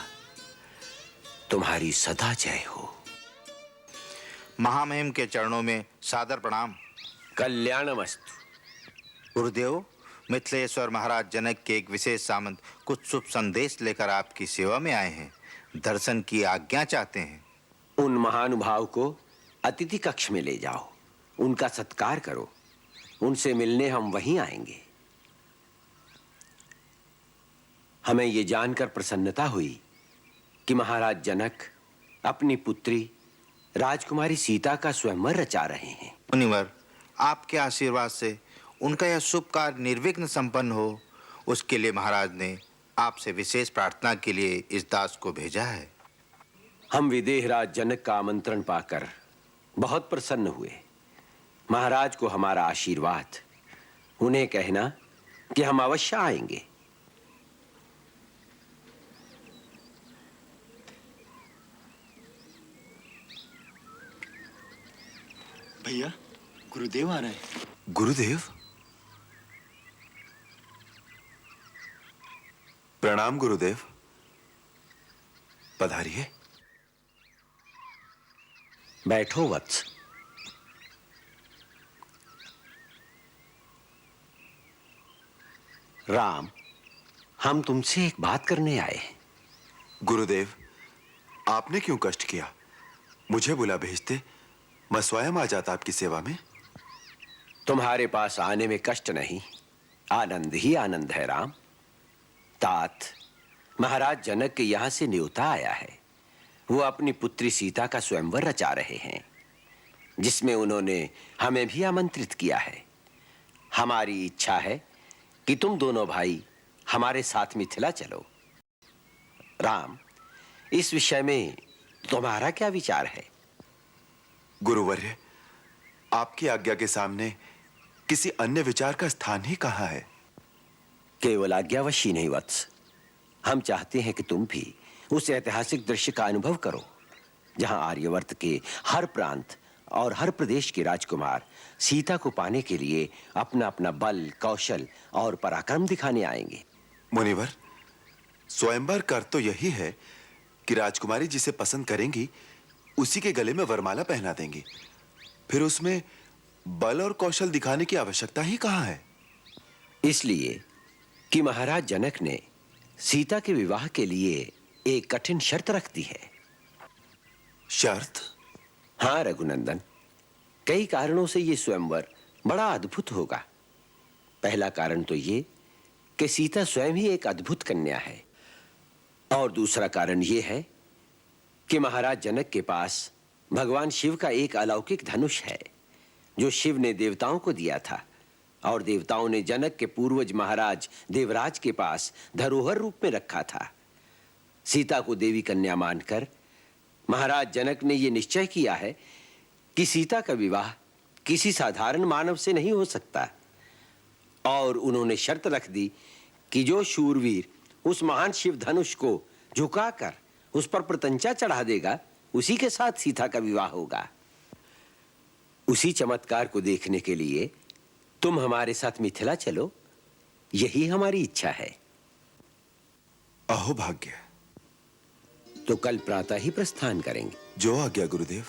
Speaker 15: तुम्हारी सदा जय हो।
Speaker 14: महामहिम के चरणों में सादर प्रणाम।
Speaker 15: कल्याणमस्तु।
Speaker 14: गुरुदेव, मिथिलेश्वर महाराज जनक के एक विशेष सामंत कुछ शुभ संदेश लेकर आपकी सेवा में आए हैं। दर्शन की आज्ञा चाहते हैं।
Speaker 15: उन महानुभाव को अतिथि कक्ष में ले जाओ, उनका सत्कार करो। उनसे मिलने हम वहीं आएंगे। हमें ये जानकर प्रसन्नता हुई कि महाराज जनक अपनी पुत्री राजकुमारी सीता का स्वयंवर रचा रहे हैं।
Speaker 14: मुनिवर, आपके आशीर्वाद से उनका यह शुभ कार्य निर्विघ्न संपन्न हो, उसके लिए महाराज ने आपसे विशेष प्रार्थना के लिए इस दास को भेजा है।
Speaker 15: हम विदेहराज जनक का आमंत्रण पाकर बहुत प्रसन्न हुए। महाराज को हमारा आशीर्वाद। उन्हें कहना कि हम अवश्य आएंगे।
Speaker 18: भैया, गुरुदेव आ रहे हैं।
Speaker 6: गुरुदेव, प्रणाम गुरुदेव। पधारिए।
Speaker 15: बैठो वत्स। राम, हम तुमसे एक बात करने आए हैं।
Speaker 6: गुरुदेव, आपने क्यों कष्ट किया? मुझे बुला भेजते, मैं स्वयं आ जाता आपकी सेवा में।
Speaker 15: तुम्हारे पास आने में कष्ट नहीं, आनंद ही आनंद है राम। तात, महाराज जनक के यहां से न्योता आया है। वो अपनी पुत्री सीता का स्वयंवर रचा रहे हैं, जिसमें उन्होंने हमें भी आमंत्रित किया है। हमारी इच्छा है कि तुम दोनों भाई हमारे साथ मिथिला चलो। राम, इस विषय में तुम्हारा क्या विचार है?
Speaker 6: गुरुवर्य, आपकी आज्ञा के सामने किसी अन्य विचार का स्थान ही कहाँ है?
Speaker 15: केवल आज्ञावश ही नहीं वत्स, हम चाहते हैं कि तुम भी उस ऐतिहासिक दृश्य का अनुभव करो जहां आर्यवर्त के हर प्रांत और हर प्रदेश के राजकुमार सीता को पाने के लिए अपना अपना बल, कौशल और पराक्रम दिखाने आएंगे।
Speaker 6: मुनिवर, स्वयंवर कर तो यही है कि राजकुमारी जिसे पसंद करेंगी उसी के गले में वरमाला पहना देंगी। फिर उसमें बल और कौशल दिखाने की आवश्यकता ही कहाँ है?
Speaker 15: इसलिए कि महाराज जनक ने सीता के विवाह के लिए एक कठिन शर्त रख दी है।
Speaker 6: शर्त?
Speaker 15: हाँ रघुनंदन, कई कारणों से यह स्वयंवर बड़ा अद्भुत होगा। पहला कारण तो ये कि सीता स्वयं ही एक अद्भुत कन्या है, और दूसरा कारण यह है कि महाराज जनक के पास भगवान शिव का एक अलौकिक धनुष है, जो शिव ने देवताओं को दिया था, और देवताओं ने जनक के पूर्वज महाराज देवराज के पास धरोहर रूप में रखा था। सीता को देवी कन्या मानकर महाराज जनक ने यह निश्चय किया है कि सीता का विवाह किसी साधारण मानव से नहीं हो सकता, और उन्होंने शर्त रख दी कि जो शूरवीर उस महान शिव धनुष को झुकाकर उस पर प्रतंचा चढ़ा देगा, उसी के साथ सीता का विवाह होगा। उसी चमत्कार को देखने के लिए तुम हमारे साथ मिथिला चलो, यही हमारी इच्छा है।
Speaker 6: अहो भाग्य।
Speaker 15: तो कल प्रातः ही प्रस्थान करेंगे।
Speaker 6: जो आज्ञा गुरुदेव।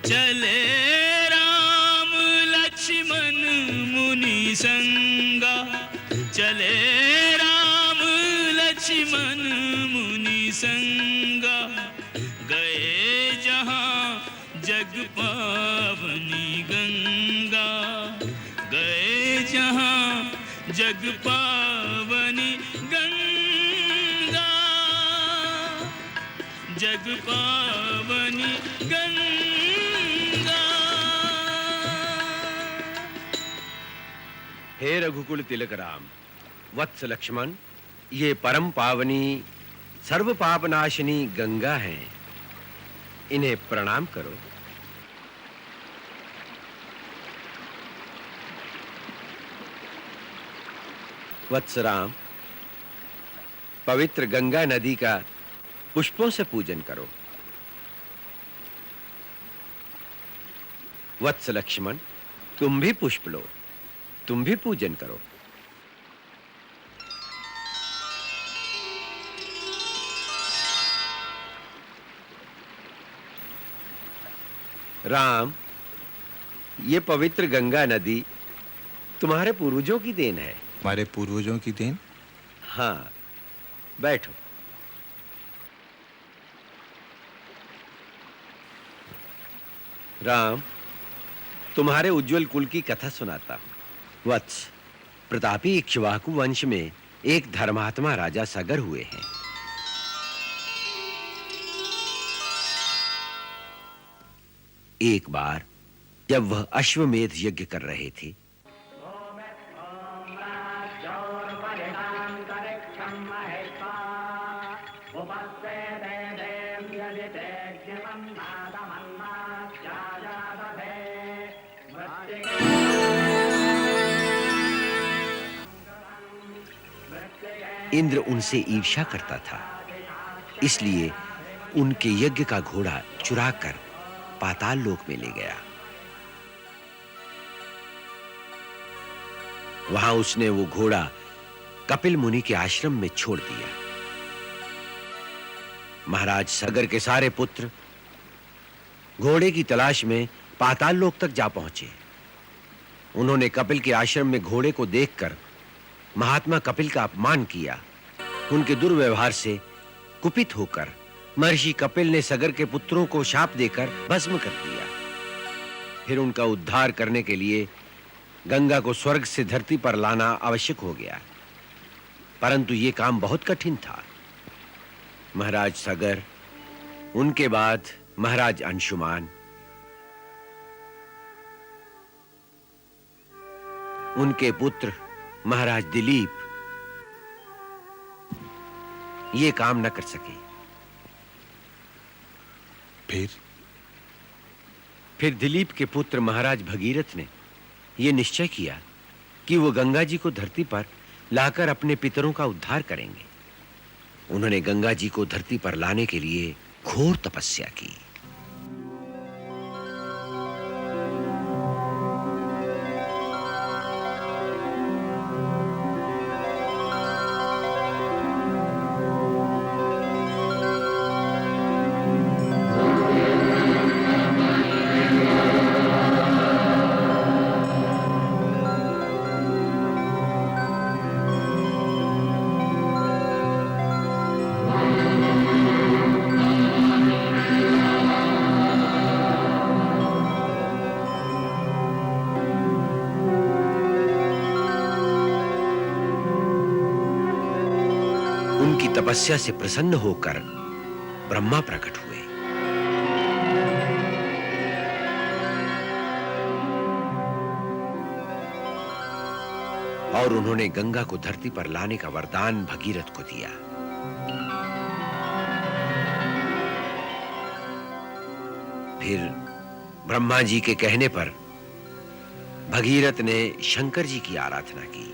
Speaker 1: चले राम लक्ष्मण मुनि संगा, चले राम लक्ष्मण मुनि संगा, गए जहां जग पावनी गंगा, गए जहां जग पावनी गंगा, जग पावनी गंगा।
Speaker 15: हे रघुकुल तिलक राम, वत्स लक्ष्मण, ये परम पावनी सर्व पापनाशिनी गंगा हैं, इन्हें प्रणाम करो। वत्स राम, पवित्र गंगा नदी का पुष्पों से पूजन करो। वत्स लक्ष्मण, तुम भी पुष्प लो, तुम भी पूजन करो। राम, ये पवित्र गंगा नदी तुम्हारे पूर्वजों की देन है।
Speaker 19: हमारे पूर्वजों की देन?
Speaker 15: हाँ, बैठो। राम, तुम्हारे उज्जवल कुल की कथा सुनाता हूं। वत्स, प्रतापी इक्ष्वाकु वंश में एक धर्मात्मा राजा सगर हुए हैं। एक बार जब वह अश्वमेध यज्ञ कर रहे थे, इंद्र उनसे ईर्ष्या करता था, इसलिए उनके यज्ञ का घोड़ा चुराकर पाताल लोक में ले गया। वहां उसने वो घोड़ा कपिल मुनि के आश्रम में छोड़ दिया। महाराज सगर के सारे पुत्र घोड़े की तलाश में पाताल लोक तक जा पहुंचे। उन्होंने कपिल के आश्रम में घोड़े को देखकर महात्मा कपिल का अपमान किया। उनके दुर्व्यवहार से कुपित होकर महर्षि कपिल ने सगर के पुत्रों को शाप देकर भस्म कर दिया। फिर उनका उद्धार करने के लिए गंगा को स्वर्ग से धरती पर लाना आवश्यक हो गया, परंतु यह काम बहुत कठिन था। महाराज सगर, उनके बाद महाराज अंशुमान, उनके पुत्र महाराज दिलीप ये काम न कर सके। फिर दिलीप के पुत्र महाराज भगीरथ ने यह निश्चय किया कि वो गंगा जी को धरती पर लाकर अपने पितरों का उद्धार करेंगे। उन्होंने गंगा जी को धरती पर लाने के लिए घोर तपस्या की। उनकी तपस्या से प्रसन्न होकर ब्रह्मा प्रकट हुए। और उन्होंने गंगा को धरती पर लाने का वरदान भगीरथ को दिया। फिर ब्रह्मा जी के कहने पर भगीरथ ने शंकर जी की आराधना की,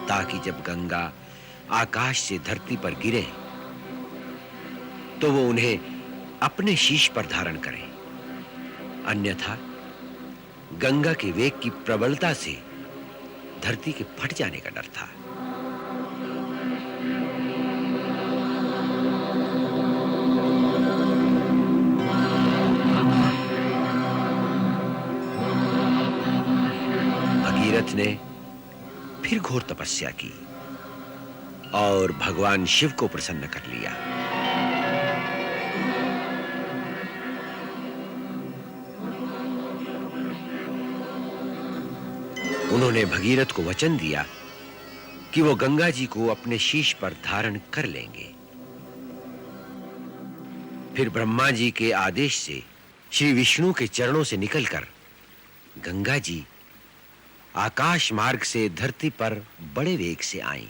Speaker 15: ताकि जब गंगा आकाश से धरती पर गिरे तो वो उन्हें अपने शीश पर धारण करें, अन्यथा गंगा के वेग की प्रबलता से धरती के फट जाने का डर था। भगीरथ ने फिर घोर तपस्या की और भगवान शिव को प्रसन्न कर लिया। उन्होंने भगीरथ को वचन दिया कि वो गंगा जी को अपने शीश पर धारण कर लेंगे। फिर ब्रह्मा जी के आदेश से श्री विष्णु के चरणों से निकलकर गंगा जी आकाश मार्ग से धरती पर बड़े वेग से आईं।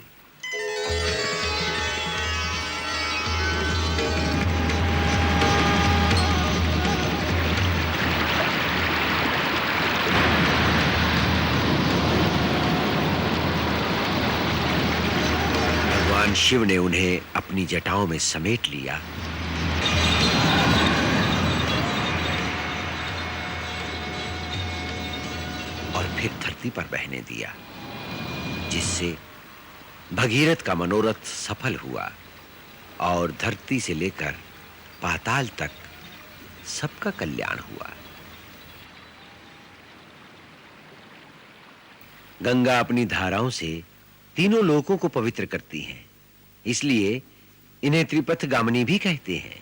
Speaker 15: भगवान शिव ने उन्हें अपनी जटाओं में समेट लिया और फिर धरती पर बहने दिया, जिससे भगीरथ का मनोरथ सफल हुआ और धरती से लेकर पाताल तक सबका कल्याण हुआ। गंगा अपनी धाराओं से तीनों लोकों को पवित्र करती हैं, इसलिए इन्हें त्रिपथ गामिनी भी कहते हैं।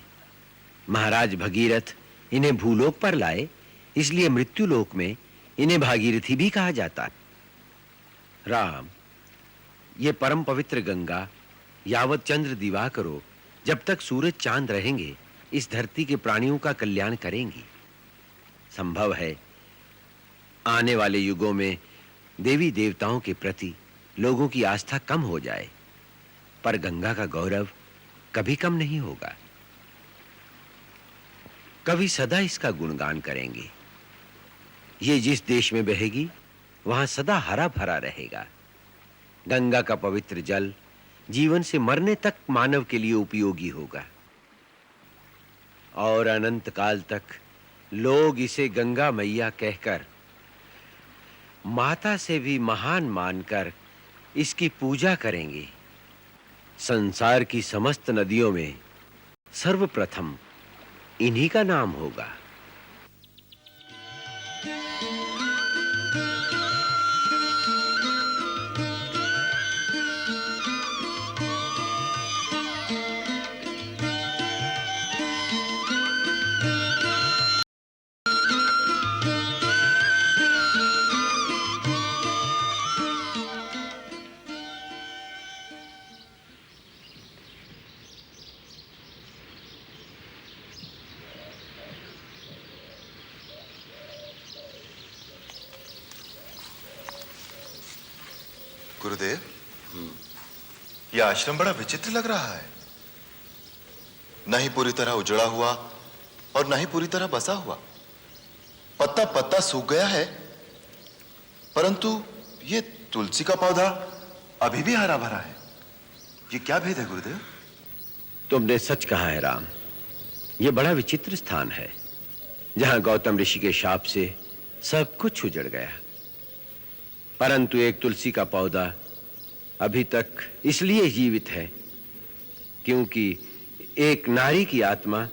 Speaker 15: महाराज भगीरथ इन्हें भूलोक पर लाए, इसलिए मृत्युलोक में इन्हें भागीरथी भी कहा जाता है। राम, ये परम पवित्र गंगा यावत चंद्र दिवाकरो, जब तक सूरज चांद रहेंगे, इस धरती के प्राणियों का कल्याण करेंगी। संभव है आने वाले युगों में देवी देवताओं के प्रति लोगों की आस्था कम हो जाए, पर गंगा का गौरव कभी कम नहीं होगा। कभी सदा इसका गुणगान करेंगे। ये जिस देश में बहेगी वहां सदा हरा भरा रहेगा। गंगा का पवित्र जल जीवन से मरने तक मानव के लिए उपयोगी होगा और अनंत काल तक लोग इसे गंगा मैया कहकर, माता से भी महान मानकर इसकी पूजा करेंगे। संसार की समस्त नदियों में सर्वप्रथम इन्हीं का नाम होगा।
Speaker 6: गुरुदेव, यह आश्रम बड़ा विचित्र लग रहा है। न ही पूरी तरह उजड़ा हुआ और न ही पूरी तरह बसा हुआ। पत्ता पत्ता सूख गया है, परंतु ये तुलसी का पौधा अभी भी हरा भरा है। ये क्या भेद है गुरुदेव?
Speaker 15: तुमने सच कहा है राम। यह बड़ा विचित्र स्थान है, जहां गौतम ऋषि के शाप से सब कुछ उजड़ गया, परंतु एक तुलसी का पौधा अभी तक इसलिए जीवित है क्योंकि एक नारी की आत्मा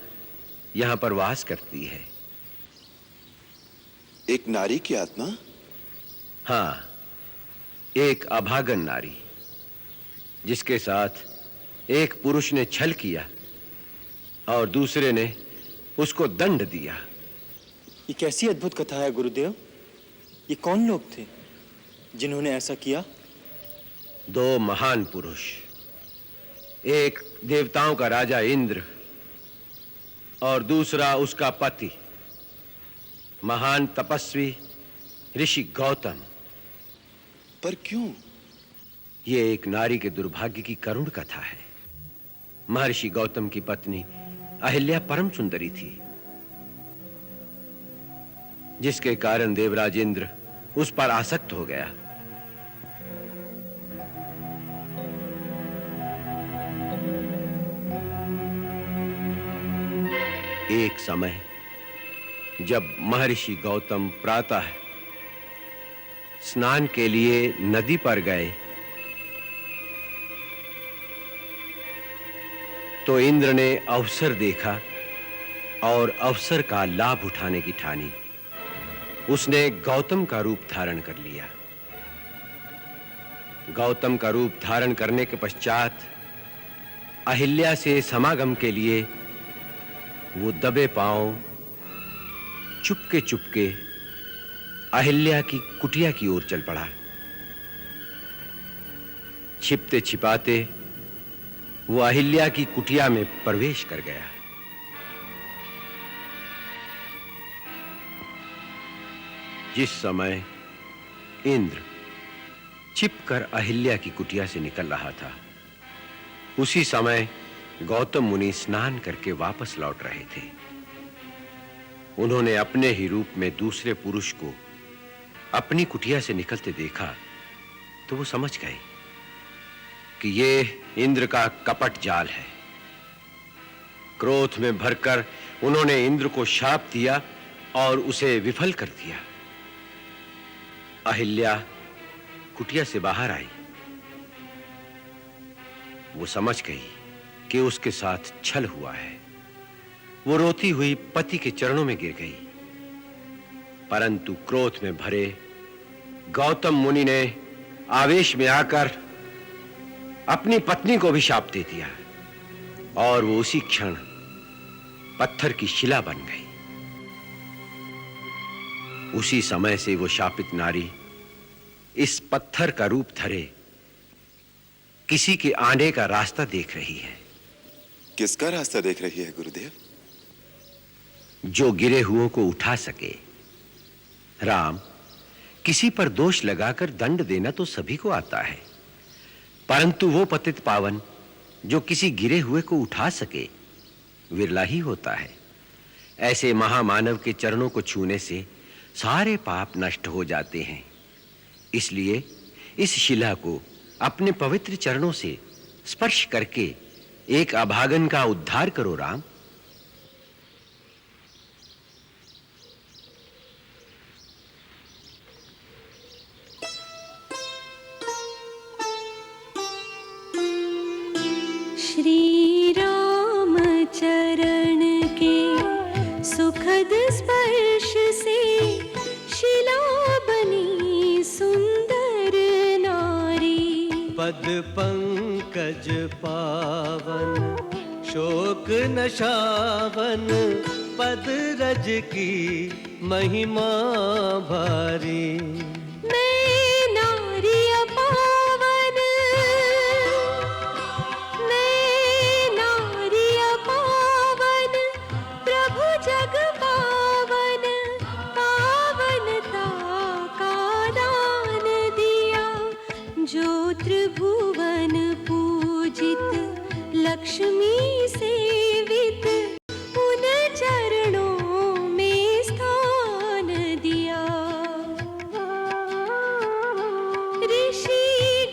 Speaker 15: यहां पर वास करती है।
Speaker 6: एक नारी की आत्मा?
Speaker 15: हां, एक अभागन नारी, जिसके साथ एक पुरुष ने छल किया और दूसरे ने उसको दंड दिया।
Speaker 18: ये कैसी अद्भुत कथा है गुरुदेव। ये कौन लोग थे जिन्होंने ऐसा किया?
Speaker 15: दो महान पुरुष, एक देवताओं का राजा इंद्र और दूसरा उसका पति महान तपस्वी ऋषि गौतम।
Speaker 6: पर क्यों?
Speaker 15: यह एक नारी के दुर्भाग्य की करुण कथा है। महर्षि गौतम की पत्नी अहिल्या परम सुंदरी थी, जिसके कारण देवराज इंद्र उस पर आसक्त हो गया। एक समय जब महर्षि गौतम प्रातः स्नान के लिए नदी पर गए, तो इंद्र ने अवसर देखा और अवसर का लाभ उठाने की ठानी। उसने गौतम का रूप धारण कर लिया। गौतम का रूप धारण करने के पश्चात अहिल्या से समागम के लिए वो दबे पांव चुपके चुपके अहिल्या की कुटिया की ओर चल पड़ा। छिपते छिपाते वो अहिल्या की कुटिया में प्रवेश कर गया। जिस समय इंद्र छिपकर अहिल्या की कुटिया से निकल रहा था, उसी समय गौतम मुनि स्नान करके वापस लौट रहे थे। उन्होंने अपने ही रूप में दूसरे पुरुष को अपनी कुटिया से निकलते देखा, तो वो समझ गए कि ये इंद्र का कपट जाल है। क्रोध में भरकर उन्होंने इंद्र को शाप दिया और उसे विफल कर दिया। अहिल्या कुटिया से बाहर आई। वो समझ गई कि उसके साथ छल हुआ है। वो रोती हुई पति के चरणों में गिर गई, परंतु क्रोध में भरे गौतम मुनि ने आवेश में आकर अपनी पत्नी को भी शाप दे दिया और वो उसी क्षण पत्थर की शिला बन गई। उसी समय से वो शापित नारी इस पत्थर का रूप धरे किसी के आने का रास्ता देख रही है।
Speaker 6: किसका रास्ता देख रही है गुरुदेव?
Speaker 15: जो गिरे हुओं को उठा सके। राम, किसी पर दोष लगाकर दंड देना तो सभी को आता है, परंतु वो पतित पावन जो किसी गिरे हुए को उठा सके विरला ही होता है। ऐसे महामानव के चरणों को छूने से सारे पाप नष्ट हो जाते हैं। इसलिए इस शिला को अपने पवित्र चरणों से स्पर्श करके एक अभागन का उद्धार करो राम।
Speaker 17: श्री रामचंद्र
Speaker 19: पंकज पावन शोक नशावन पद रज की महिमा भारी।
Speaker 17: मैं नारी पावन, मैं नारी पावन, प्रभु जग पावन, पावनता का दान दिया। जो त्रिभुवन पूजित लक्ष्मी सेवित, उन चरणों में स्थान दिया। ऋषि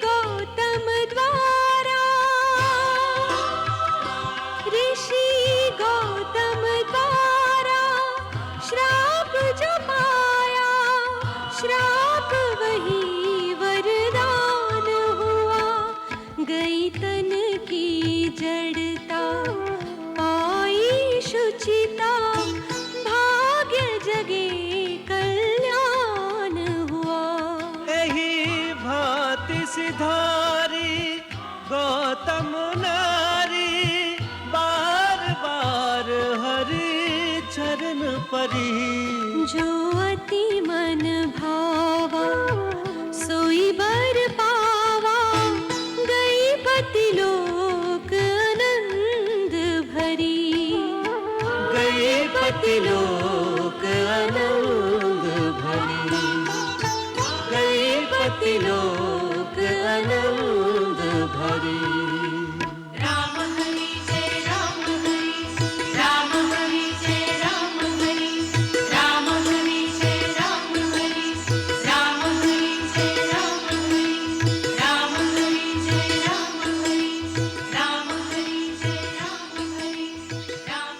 Speaker 17: गौतम द्वारा, ऋषि गौतम द्वारा श्राप जो पाया, श्राप वही वरदान हुआ। गई तन की जड़ता, पाई शुचिता, भाग्य जगे कल्याण हुआ।
Speaker 19: यही भांति सिधारी गौतम नारी, बार बार हरि चरण परी।
Speaker 17: जो अति मन भावा, सोई बर पावा, गई पति लोक आनंद भरी।
Speaker 19: गई पति लोक आनंद भरी, गई पति लोक आनंद भरी।
Speaker 17: राम हरि जय राम हरि, राम हरि जय राम हरि, राम हरि जय राम हरि, राम हरि जय राम हरि, राम हरि जय राम हरि, राम हरि जय राम हरि, राम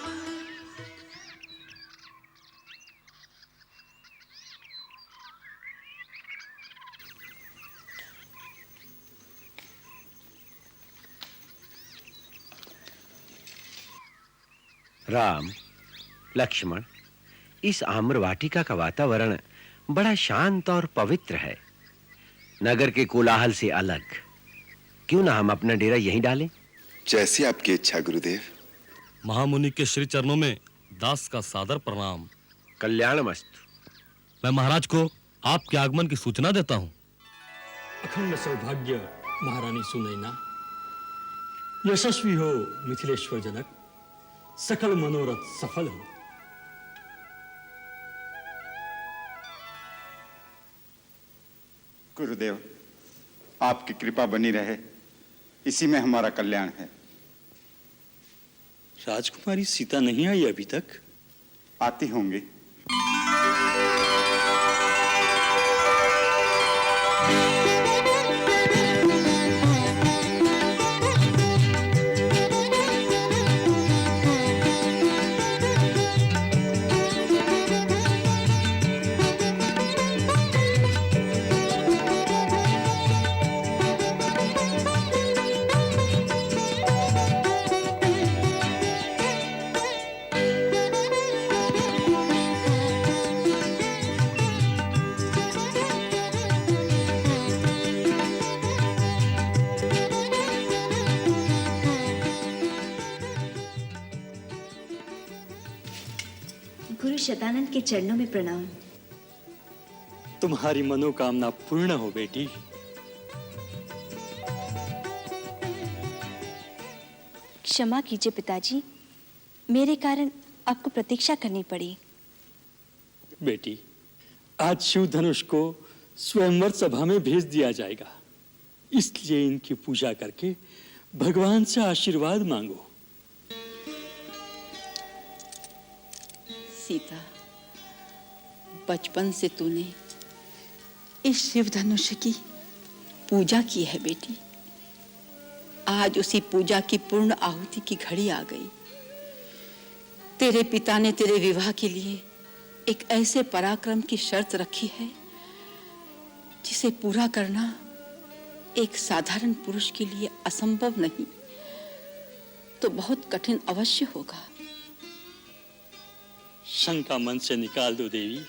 Speaker 15: राम, लक्ष्मण, इस आम्र वाटिका का वातावरण बड़ा शांत और पवित्र है, नगर के कोलाहल से अलग। क्यों ना हम अपना डेरा यहीं डालें?
Speaker 6: जैसी आपकी इच्छा गुरुदेव।
Speaker 20: महामुनि के श्री चरणों में दास का सादर प्रणाम।
Speaker 15: कल्याणमस्तु।
Speaker 20: मैं महाराज को आपके आगमन की सूचना देता हूँ।
Speaker 9: अखंड सौभाग्य महारानी सुनैना, यशस्वी हो मिथिलेश्वर जनक, सकल मनोरथ सफल हो।
Speaker 21: गुरुदेव, आपकी कृपा बनी रहे, इसी में हमारा कल्याण है।
Speaker 18: राजकुमारी सीता नहीं आई अभी तक?
Speaker 21: आती होंगी।
Speaker 22: गुरु शतानंद के चरणों में प्रणाम।
Speaker 18: तुम्हारी मनोकामना पूर्ण हो बेटी।
Speaker 22: क्षमा कीजिए पिताजी, मेरे कारण आपको प्रतीक्षा करनी पड़ी।
Speaker 18: बेटी, आज शिव धनुष को स्वयंवर सभा में भेज दिया जाएगा, इसलिए इनकी पूजा करके भगवान से आशीर्वाद मांगो।
Speaker 23: सीता, बचपन से तूने इस शिव धनुष की पूजा की है बेटी। आज उसी पूजा की पूर्ण आहुति की घड़ी आ गई। तेरे पिता ने तेरे विवाह के लिए एक ऐसे पराक्रम की शर्त रखी है जिसे पूरा करना एक साधारण पुरुष के लिए असंभव नहीं तो बहुत कठिन अवश्य होगा।
Speaker 18: शंका मन से निकाल दो देवी।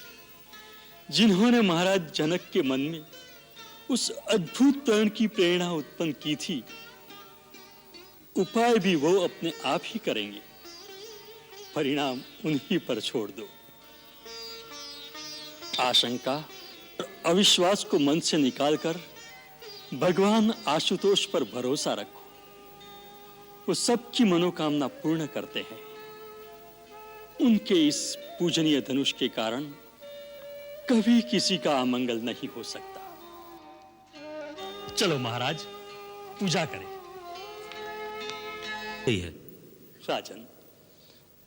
Speaker 18: जिन्होंने महाराज जनक के मन में उस अद्भुत प्रण की प्रेरणा उत्पन्न की थी, उपाय भी वो अपने आप ही करेंगे। परिणाम उन्हीं पर छोड़ दो। आशंका और अविश्वास को मन से निकालकर भगवान आशुतोष पर भरोसा रखो। वो सबकी मनोकामना पूर्ण करते हैं। उनके इस पूजनीय धनुष के कारण कभी किसी का अमंगल नहीं हो सकता।
Speaker 20: चलो महाराज, पूजा करें।
Speaker 18: है राजन,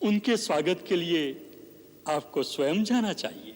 Speaker 18: उनके स्वागत के लिए आपको स्वयं जाना चाहिए।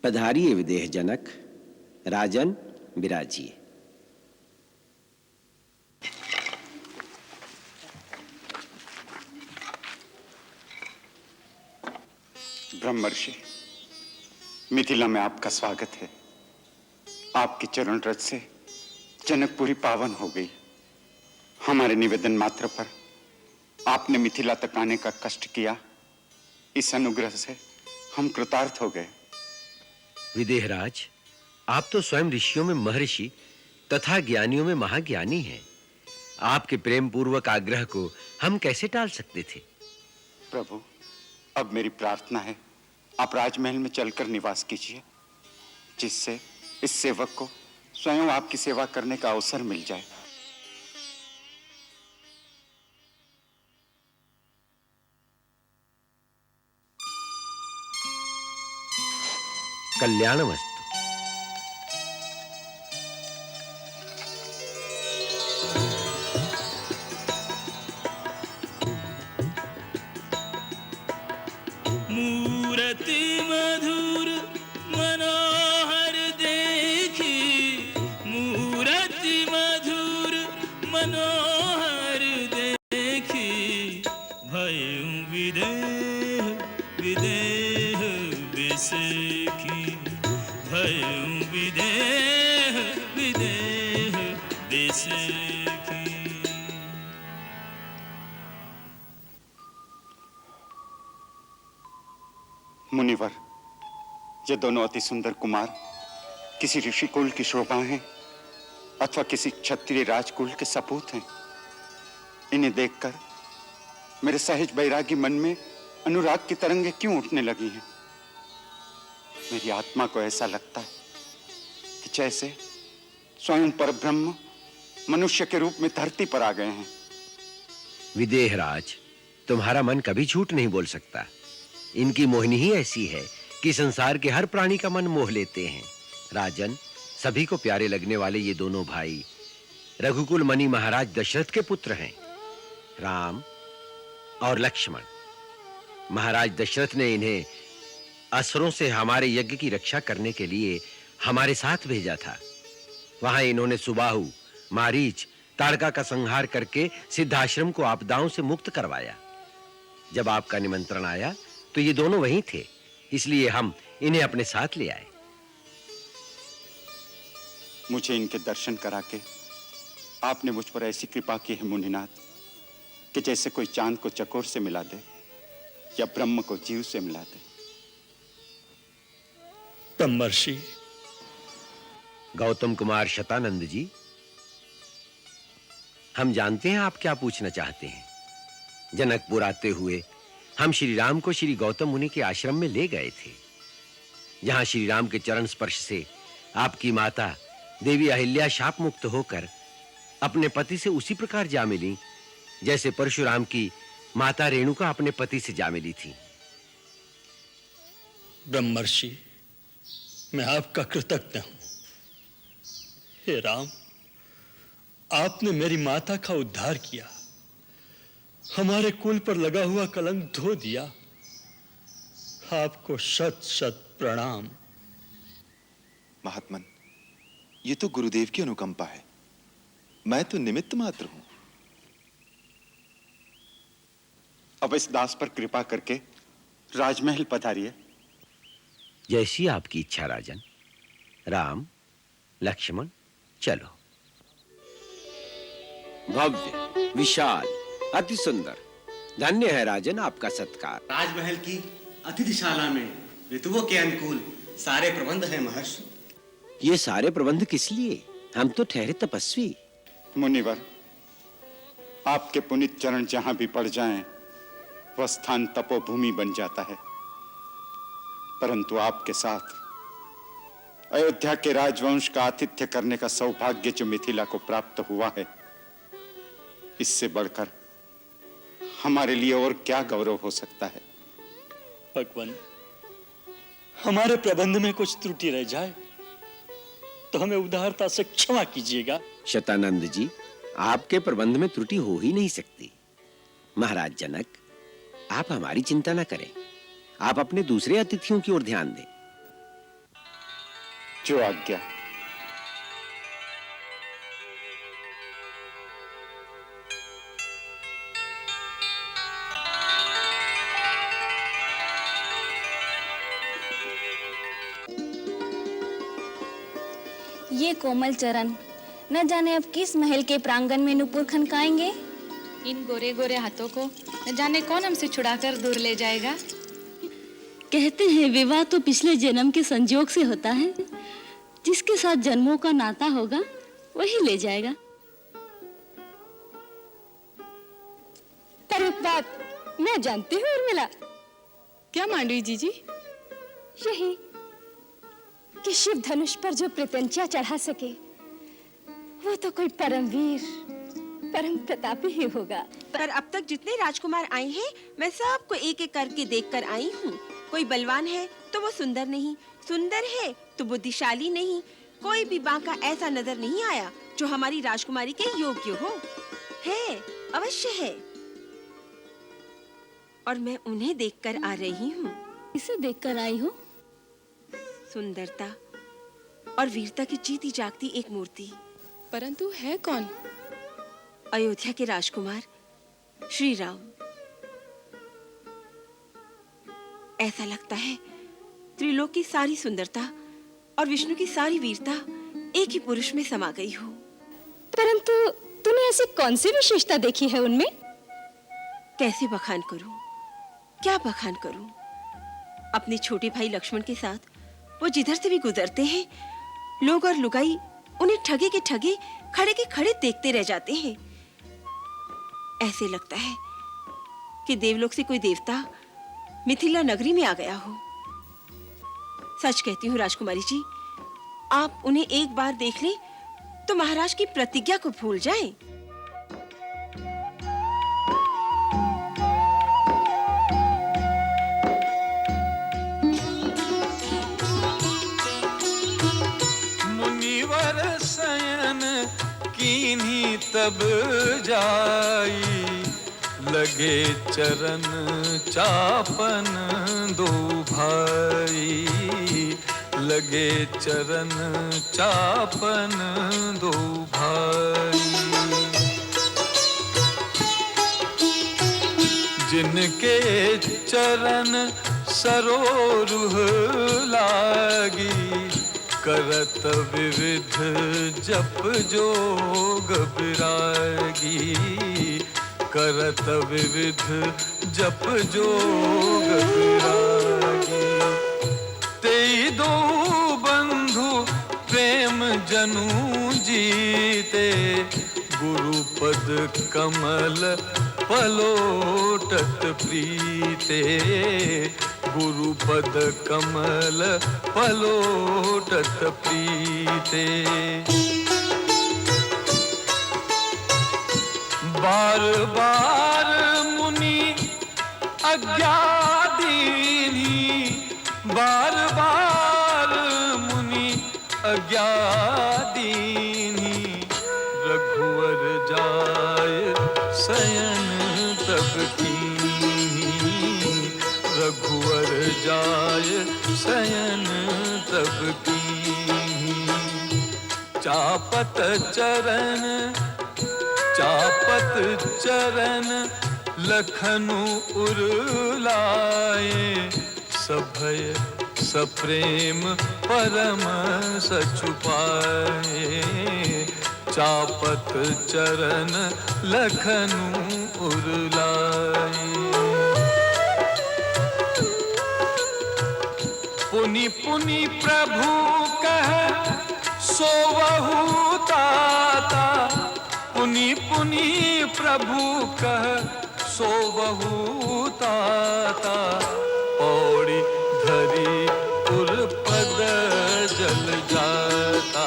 Speaker 2: पधारिए विदेह जनक। राजन, विराजिए।
Speaker 21: ब्रह्मर्षि, मिथिला में आपका स्वागत है। आपके चरण रज से जनकपुरी पावन हो गई। हमारे निवेदन मात्र पर आपने मिथिला तक आने का कष्ट किया। इस अनुग्रह से हम कृतार्थ हो गए।
Speaker 15: विदेहराज, आप तो स्वयं ऋषियों में महर्षि तथा ज्ञानियों में महाज्ञानी हैं। आपके प्रेम पूर्वक आग्रह को हम कैसे टाल सकते थे?
Speaker 21: प्रभु, अब मेरी प्रार्थना है, आप राजमहल में चलकर निवास कीजिए, जिससे इस सेवक को स्वयं आपकी सेवा करने का अवसर मिल जाए।
Speaker 15: कल्याणमस्तु।
Speaker 1: मूर्ति मधुर मनोहर देखी, मूर्ति मधुर मनोहर देखी, भयं विदेह विदेह विसेखी, भयं विदेह विदेह विसेखी।
Speaker 21: मुनिवर, ये दोनों अति सुंदर कुमार किसी ऋषि कुल की शोभा हैं अथवा किसी क्षत्रिय राजकुल के सपूत हैं। इन्हें देखकर मेरे सहज बैरागी मन में अनुराग की तरंगें क्यों उठने लगी हैं? मेरी आत्मा को ऐसा लगता है कि जैसे स्वयं परब्रह्म मनुष्य के रूप में धरती पर आ गए हैं।
Speaker 15: विदेहराज, तुम्हारा मन कभी झूठ नहीं बोल सकता। इनकी मोहिनी ही ऐसी है कि संसार के हर प्राणी का मन मोह लेते हैं। राजन, सभी को प्यारे लगने वाले ये दोनों भाई रघुकुल मणि महाराज दशरथ के पुत्र हैं, राम और लक्ष्मण। महाराज दशरथ ने इन्हें असुरों से हमारे यज्ञ की रक्षा करने के लिए हमारे साथ भेजा था। वहां इन्होंने सुबाहु, मारीच, ताड़का का संहार करके सिद्धाश्रम को आपदाओं से मुक्त करवाया। जब आपका निमंत्रण आया तो ये दोनों वहीं थे, इसलिए हम इन्हें अपने साथ ले आए।
Speaker 21: मुझे इनके दर्शन करा के आपने मुझ पर ऐसी कृपा की है मुनिनाथ, कि जैसे कोई चांद को चकोर से मिला दे या ब्रह्म को जीव से मिला दे।
Speaker 18: ब्रह्मर्षि।
Speaker 15: गौतम कुमार शतानंद जी, हम जानते हैं आप क्या पूछना चाहते हैं। जनकपुर आते हुए हम श्री राम को श्री गौतम मुनि के आश्रम में ले गए थे, जहां श्री राम के चरण स्पर्श से आपकी माता देवी अहिल्या शाप मुक्त होकर अपने पति से उसी प्रकार जा मिली जैसे परशुराम की माता रेणुका अपने पति से जा मिली थी।
Speaker 18: ब्रह्मर्षि, मैं आपका कृतज्ञ हूं। हे राम, आपने मेरी माता का उद्धार किया, हमारे कुल पर लगा हुआ कलंक धो दिया। आपको शत शत प्रणाम।
Speaker 6: महात्मन, ये तो गुरुदेव की अनुकंपा है, मैं तो निमित्त मात्र हूं।
Speaker 21: अब इस दास पर कृपा करके राजमहल पधारिए।
Speaker 2: जैसी आपकी इच्छा राजन। राम, लक्ष्मण, चलो। भव्य, विशाल, अति सुंदर। धन्य है राजन आपका सत्कार।
Speaker 3: राजमहल की अतिथिशाला में ऋतुओं के अनुकूल सारे प्रबंध हैं महर्षि।
Speaker 2: ये सारे प्रबंध किस लिए? हम तो ठहरे तपस्वी।
Speaker 21: मुनिवर, आपके पुनीत चरण जहां भी पड़ जाएं, वह स्थान तपोभूमि बन जाता है। परंतु आपके साथ अयोध्या के राजवंश का आतिथ्य करने का सौभाग्य जो मिथिला को प्राप्त हुआ है, इससे बढ़कर हमारे लिए और क्या गौरव हो सकता है।
Speaker 18: भगवान, हमारे प्रबंध में कुछ त्रुटि रह जाए तो हमें उदारता से क्षमा कीजिएगा।
Speaker 2: शतानंद जी, आपके प्रबंध में त्रुटि हो ही नहीं सकती। महाराज जनक, आप हमारी चिंता न करें, आप अपने दूसरे अतिथियों की ओर ध्यान दें।
Speaker 21: जो आज्ञा।
Speaker 5: ये कोमल चरण न जाने अब किस महल के प्रांगण में नुपुर खनकाएंगे।
Speaker 10: इन गोरे गोरे हाथों को न जाने कौन हमसे छुड़ाकर दूर ले जाएगा।
Speaker 24: कहते हैं विवाह तो पिछले जन्म के संजोग से होता है, जिसके साथ जन्मों का नाता होगा वही ले जाएगा।
Speaker 4: पर एक बात मैं जानती हूँ उर्मिला।
Speaker 10: क्या मांडवी जी?
Speaker 4: यही कि शिव धनुष पर जो प्रत्यंचा चढ़ा सके वो तो कोई परमवीर, परम प्रतापी ही होगा।
Speaker 25: पर अब तक जितने राजकुमार आए हैं मैं सबको एक एक करके देखकर आई हूँ। कोई बलवान है तो वो सुंदर नहीं, सुंदर है तो बुद्धिशाली नहीं, कोई भी बांका ऐसा नजर नहीं आया जो हमारी राजकुमारी के योग्य हो। है, अवश्य है, और मैं उन्हें देखकर आ रही हूँ।
Speaker 24: इसे देखकर आई हो?
Speaker 25: सुंदरता और वीरता की जीती जागती एक मूर्ति।
Speaker 10: परंतु है कौन?
Speaker 25: अयोध्या के राजकुमार श्री राम। ऐसा लगता है त्रिलोक की सारी सुंदरता और विष्णु की सारी वीरता एक ही पुरुष में समा गई हो।
Speaker 4: परंतु तूने ऐसी कौन सी विशेषता देखी है उनमें?
Speaker 25: कैसे बखान करूं, क्या बखान करूं? अपने छोटे भाई लक्ष्मण के साथ वो जिधर से भी गुजरते हैं, लोग और लुगाई उन्हें ठगे के ठगे, खड़े के खड़े देखते रह जाते हैं। ऐसे लगता है कि देवलोक से कोई देवता मिथिला नगरी में आ गया हो। सच कहती हूँ राजकुमारी जी, आप उन्हें एक बार देख लें तो महाराज की प्रतिज्ञा को भूल जाएं।
Speaker 26: मुनिवर शयन कीन्ही तब जाई, लगे चरण चापन दो भाई, लगे चरण चापन दो भाई। जिनके चरण सरोरुह लागी, करत विविध जप जोग विरागी, करत विविध जप जोग विरागी। तेई दो बंधु प्रेम जनु जीते, गुरुपद कमल पलोटत प्रीते, गुरुपद कमल पलोटत प्रीते। बार बार मुनि आज्ञा दीनी, बार बार मुनि आज्ञा दीनी, रघुवर जाय शयन तब कीन्ही, रघुवर जाय शयन तब कीन्ही। चापत चरण लखनु उरलाए, सभय सप्रेम परम सछुपाए। चापत चरण लखनु उरलाए। पुनि पुनि प्रभु कह सोवहु ताता। पुनि पुनि प्रभु कह सोवहु ताता। पौड़ी धरी उरपद जल जाता।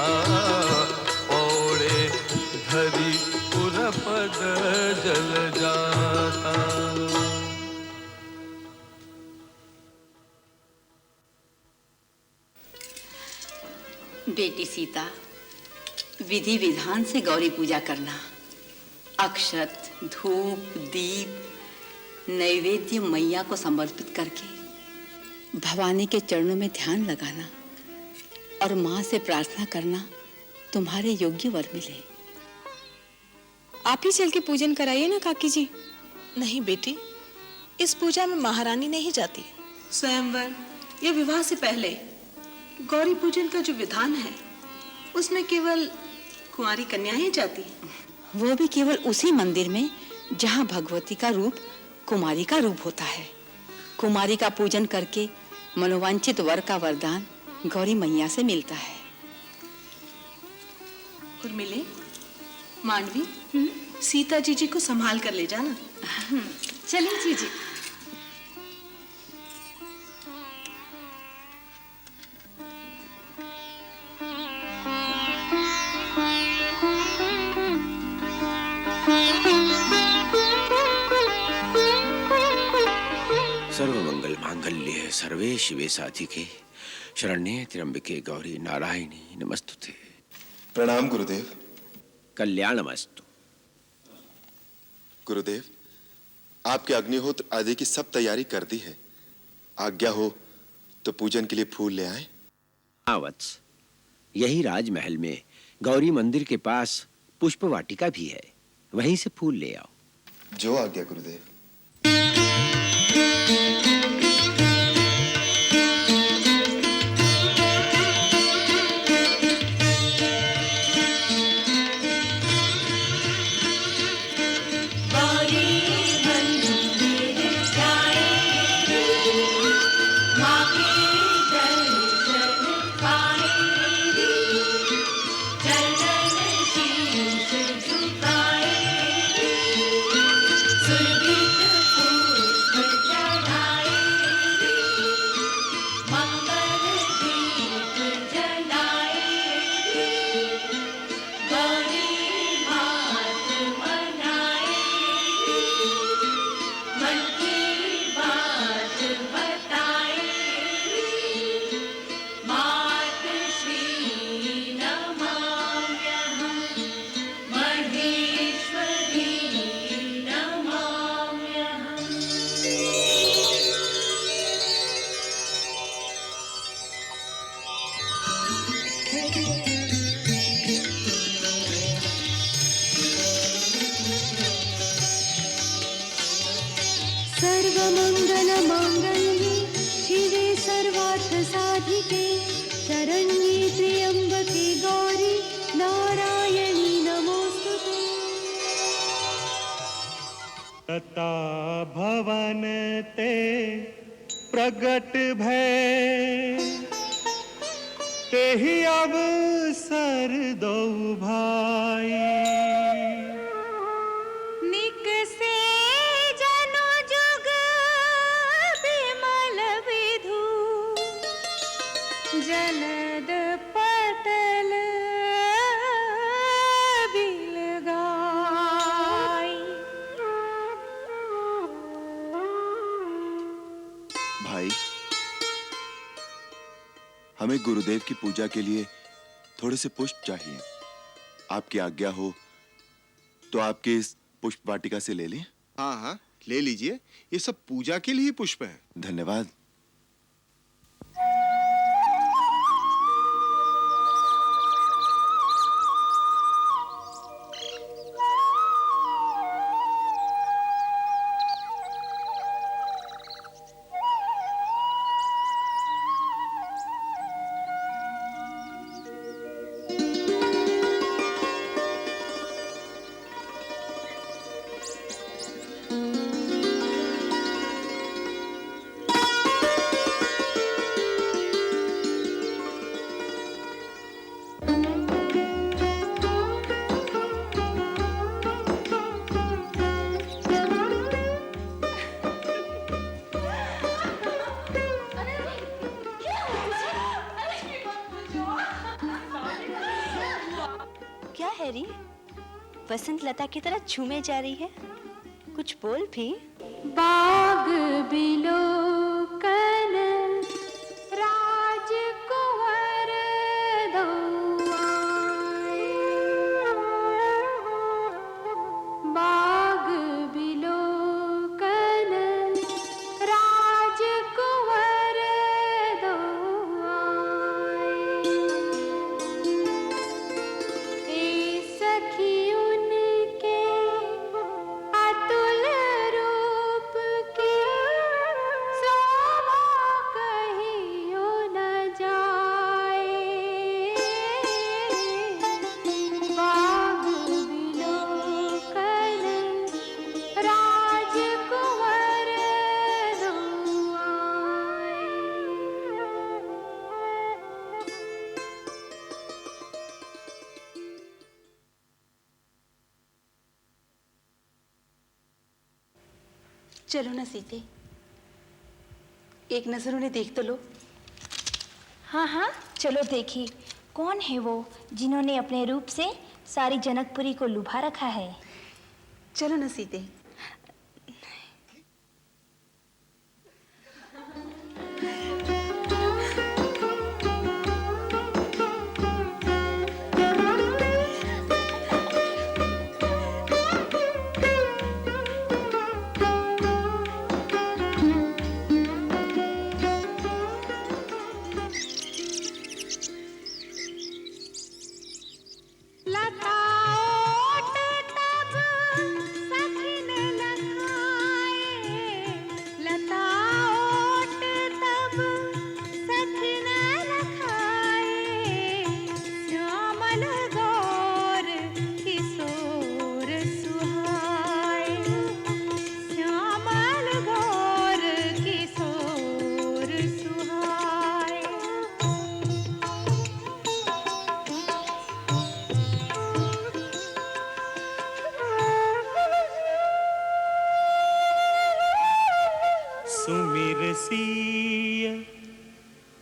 Speaker 26: पौड़े धरी उरपद जल जाता।
Speaker 23: बेटी सीता, विधि विधान से गौरी पूजा करना। अक्षत, धूप, दीप, नैवेद्य मैया को समर्पित करके भवानी के चरणों में ध्यान लगाना और माँ से प्रार्थना करना तुम्हारे योग्य वर मिले।
Speaker 7: आप ही चल के पूजन कराइए ना काकी जी। नहीं बेटी, इस पूजा में महारानी नहीं जाती। स्वयंवर या विवाह से पहले गौरी पूजन का जो विधान है उसमें केवल कुंवारी कन्याएं जाती हैं।
Speaker 23: वो भी केवल उसी मंदिर में जहाँ भगवती का रूप कुमारी का रूप होता है। कुमारी का पूजन करके मनोवांछित वर का वरदान गौरी मैया से मिलता है।
Speaker 7: और मिले मांडवी, सीता जी को संभाल कर ले जाना।
Speaker 24: चलिए जीजी।
Speaker 2: सर्वमंगल मांगल्ये सर्वे शिवे साधिके शरण्ये त्र्यंबके गौरी नारायणी नमस्तुते।
Speaker 6: प्रणाम गुरुदेव।
Speaker 2: कल्याणमस्तु।
Speaker 6: गुरुदेव, आपके अग्निहोत्र आदि की सब तैयारी कर दी है। आज्ञा हो तो पूजन के लिए फूल ले आए।
Speaker 2: हाँ वत्स, यही राजमहल में गौरी मंदिर के पास पुष्प वाटिका भी है, वहीं से फूल ले आओ।
Speaker 6: जो आज्ञा गुरुदेव।
Speaker 19: सर्वमंगल मांगल्ये शिवे सर्वार्थ साधिके शरण्ये त्र्यंबके गौरी नारायणी नमोस्तुते।
Speaker 8: तता भवन ते प्रगट भय तेहि अवसर दो भाई।
Speaker 19: निकसे जनु जुग विमल विधु जलद पटल बिलगाई।
Speaker 6: भाई, हमें गुरुदेव की पूजा के लिए थोड़े से पुष्प चाहिए। आपकी आज्ञा हो तो आपके इस पुष्प वाटिका से ले लें।
Speaker 11: हाँ हाँ, ले लीजिए। ये सब पूजा के लिए पुष्प है।
Speaker 6: धन्यवाद।
Speaker 22: वसंत लता की तरह झूमे जा रही है? कुछ बोल भी।
Speaker 19: बाग बिलोकन राजकुंवर दौआए, बाग बिलोकन राजकुंवर दौआए, ए सखी उनके अतुल रूप की शोभा कहियो न जाए, बाग बिलोकन राजकुंवर दौआए।
Speaker 22: चलो ना सीते, एक नजर उन्हें देख तो लो।
Speaker 5: हाँ हाँ चलो देखिए, कौन है वो जिन्होंने अपने रूप से सारी जनकपुरी को लुभा रखा है।
Speaker 22: चलो ना सीते।
Speaker 19: लता ओट तब सखिन लखाए, लता ओट तब सखिन लखाए, श्यामल गौर किशोर सुहाए, श्यामल गौर किशोर सुहाए।
Speaker 8: सुमिर सिय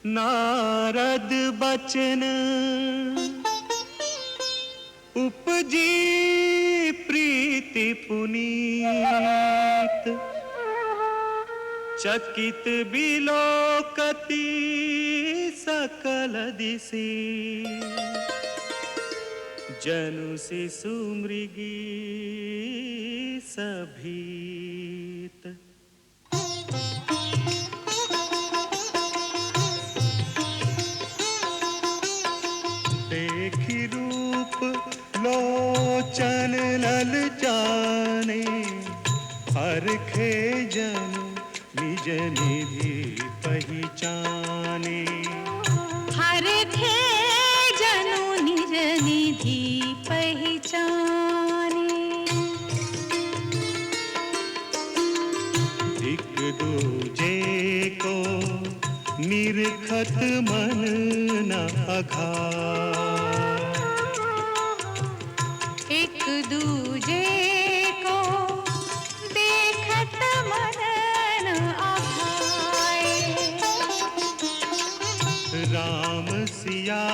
Speaker 8: नारद बचन, उपजी प्रीति पुनीत, चकित बिलोकति सकल दिशि, जनु शिशु मृगी सभीत। देखी रूप लोचन लल जाने, हरखे जनु निज निधि पहचाने,
Speaker 19: हरखे जनु निज निधि पहचाने,
Speaker 8: एक दूजे को निरखत मन न अघाए,
Speaker 19: एक दूजे को देखत मन न आभाए,
Speaker 8: राम सिया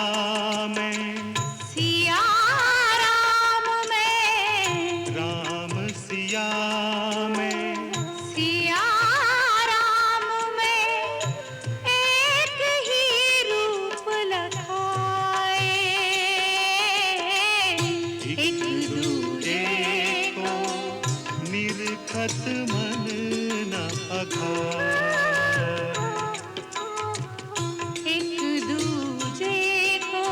Speaker 8: में,
Speaker 19: सिया राम में,
Speaker 8: राम सिया में,
Speaker 19: सिया राम में, एक ही रूप लखाए,
Speaker 8: एक दूजे को निरखत मन न अघाए,
Speaker 19: एक दूजे को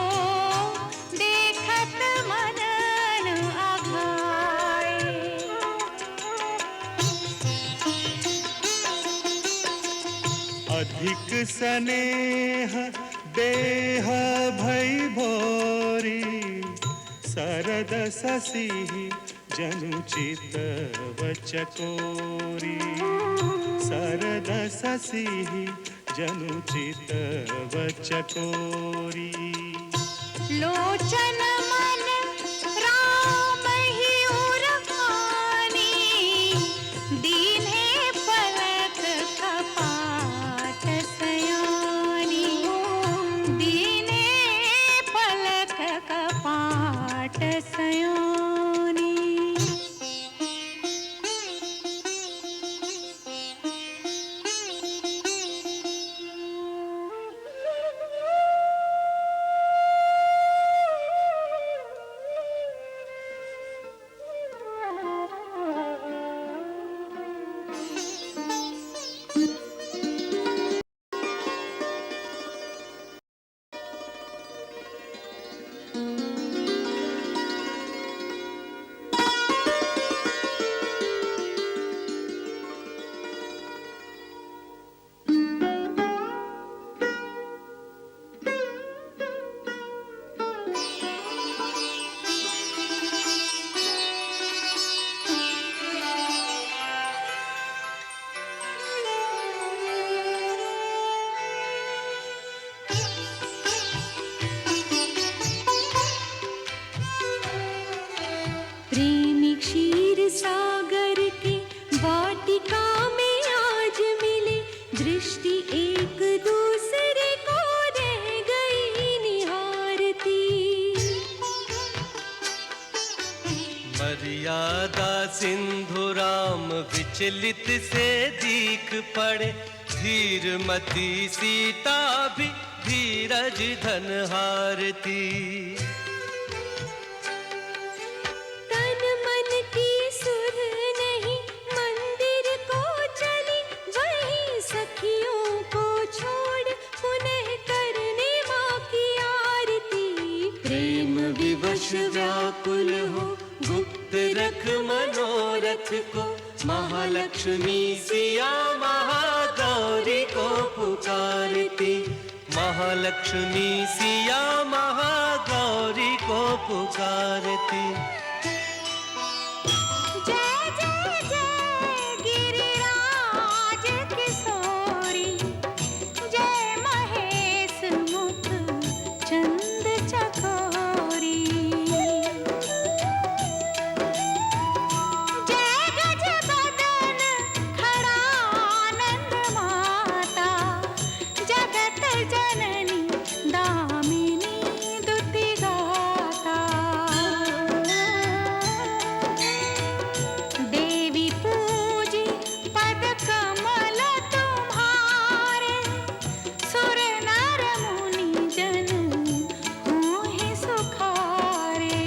Speaker 19: देखत मन न आघाए।
Speaker 8: अधिक स्नेह देह भई भोरी, सरद ससी जनु चित चकोरी, सरद ससी जनु चित चकोरी।
Speaker 19: लोचन मन राम ही उरखानी, दीन्हे पलक कपाट सयानी, दीन्हे पलक कपाट सयानी। प्रेमी क्षीर सागर के वाटिका में आज मिले, दृष्टि एक दूसरे को रह गई निहारती।
Speaker 11: मर्यादा सिंधु राम विचलित से दीख पड़े, धीरमती सीता भी धीरज धन हारती।
Speaker 19: तन मन की सुर नहीं मंदिर को चली, वहीं सखियों को छोड़ पुनः करने माँ की आरती।
Speaker 11: प्रेम विवश व्याकुल हो गुप्त रख मनोरथ को, महालक्ष्मी सिया महागौरी को पुकारती। महालक्ष्मी सिया महागौरी को पुकारती।
Speaker 19: जय जय जय गिरिराज किशोरी, जय महेश मुख चंद चकोरी। जय गज बदन खड़ानंद माता, जगत जननी दामिनी दुति गाता। देवी पूजी पद कमल तुम्हारे, सुर नर मुनि जन होहि सुखारे।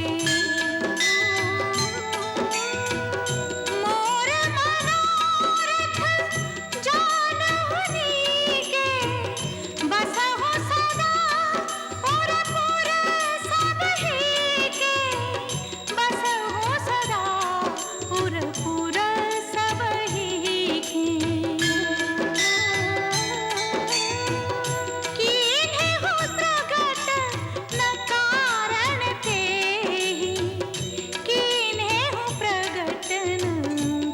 Speaker 19: मोर मनोरथ जानहुनी के, बसहु सदा पुरपुर सबहि के। बसहु सदा पुरपुर सबहि के। कीन्हु प्रगट न कारण तेहि, कीन्हु प्रगट न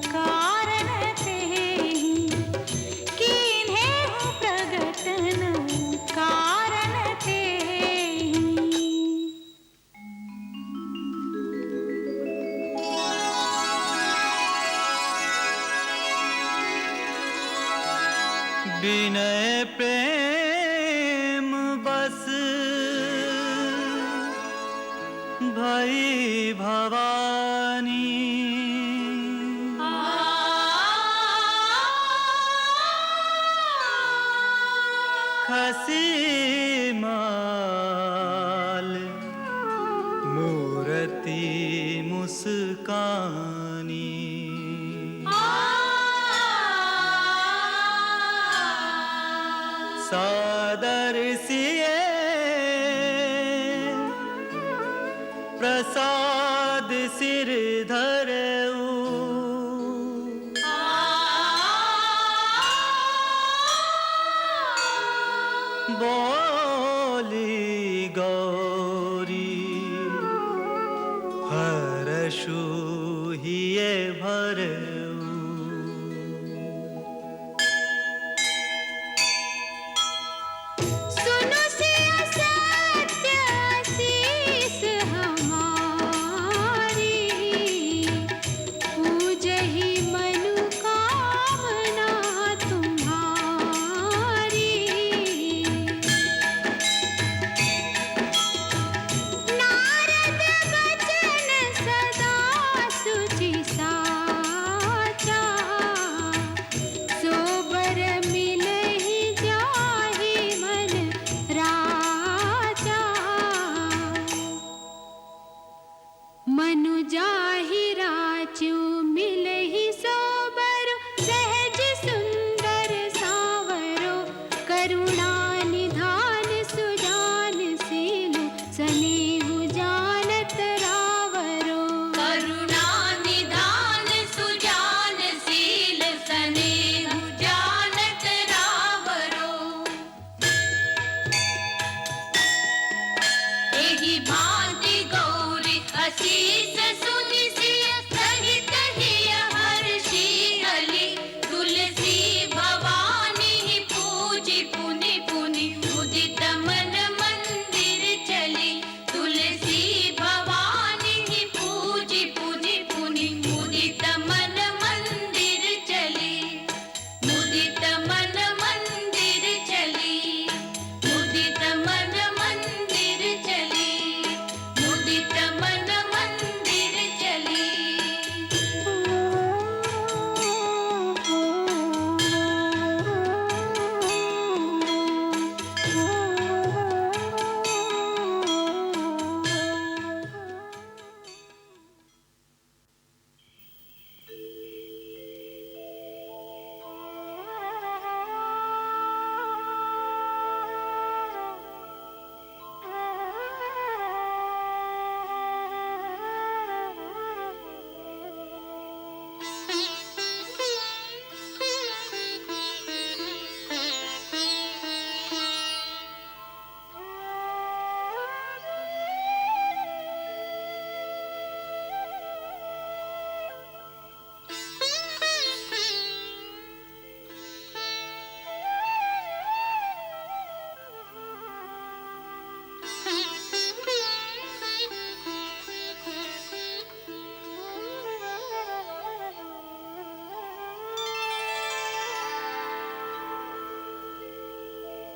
Speaker 19: कारण तेहि, कीन्हु प्रगट न कारण तेहि।
Speaker 11: विनय प्रेम बस भई भवानी, खसी माल मूरति मुस्कानी। सादर सिए प्रसाद सिर धरऊ, बोली गौरी हर्षु हिये भरऊ।
Speaker 19: सुनो सिया सत्य आशीष हमारी, पूजहि मनोकामना तुम्हारी। नारद बचन सदा सुचि सारे,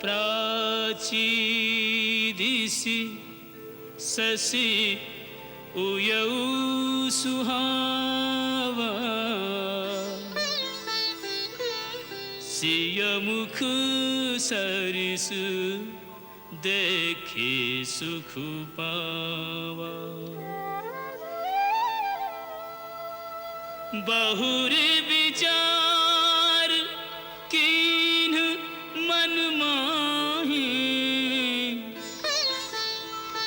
Speaker 1: प्राची दिशि शशि उयऊ सुहावा सिय मुख सरिस देखे सुख पावा बहुरी विचार कीन मन माही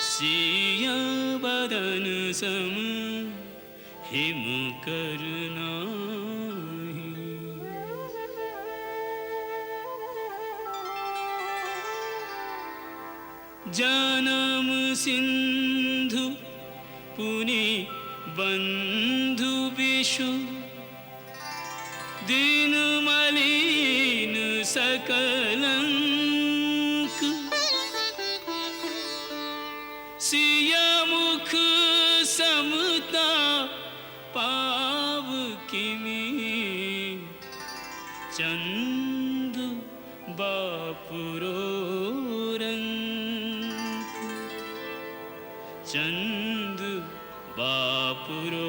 Speaker 1: सिया बदन सम हिम करना जन्म सिंधु पुनि बंधु विषु दीन मलिन सकलंक सिया मुख समता पाव किमी चंद बापुरो चंद बापुरो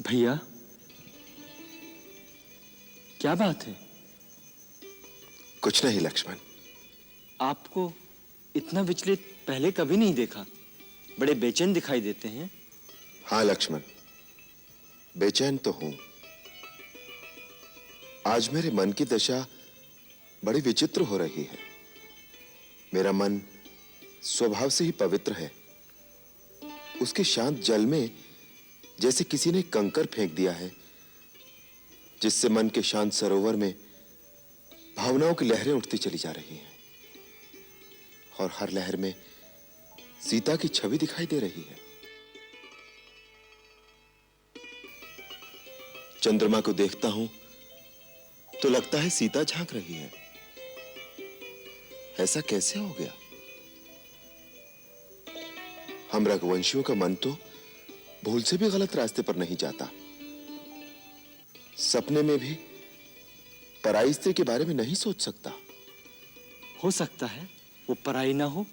Speaker 18: भैया, क्या बात है?
Speaker 6: कुछ नहीं लक्ष्मण।
Speaker 18: आपको इतना विचलित पहले कभी नहीं देखा। बड़े बेचैन दिखाई देते हैं।
Speaker 6: हाँ लक्ष्मण, बेचैन तो हूं। आज मेरे मन की दशा बड़ी विचित्र हो रही है। मेरा मन स्वभाव से ही पवित्र है। उसके शांत जल में जैसे किसी ने कंकर फेंक दिया है, जिससे मन के शांत सरोवर में भावनाओं की लहरें उठती चली जा रही हैं और हर लहर में सीता की छवि दिखाई दे रही है। चंद्रमा को देखता हूं तो लगता है सीता झांक रही है। ऐसा कैसे हो गया? हम रघुवंशियों का मन तो भूल से भी गलत रास्ते पर नहीं जाता। सपने में भी पराई स्त्री के बारे में नहीं सोच सकता।
Speaker 18: हो सकता है वो पराई ना हो।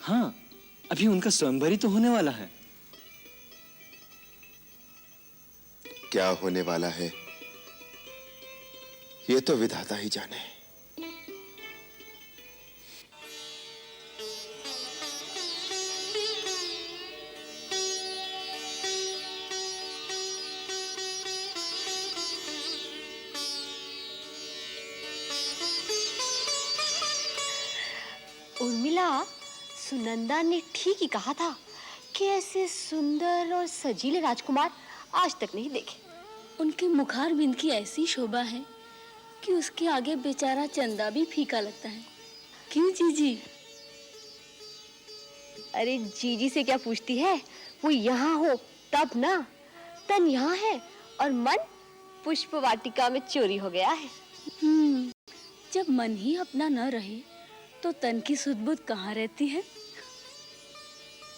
Speaker 18: हाँ, अभी उनका स्वयंवर ही तो होने वाला है।
Speaker 6: क्या होने वाला है ये तो विधाता ही जाने।
Speaker 22: उर्मिला, सुनंदा ने ठीक ही कहा था कि ऐसे सुंदर और सजीले राजकुमार आज तक नहीं देखे।
Speaker 24: उनके मुखार बिंद की ऐसी शोभा है कि उसके आगे बेचारा चंदा भी फीका लगता है। क्यों जीजी?
Speaker 22: अरे जीजी से क्या पूछती है? वो यहाँ हो तब ना। तन यहाँ है और मन पुष्प वाटिका में चोरी हो गया है।
Speaker 24: जब मन ही अपना न रहे तो तन की सुध-बुध कहाँ रहती है?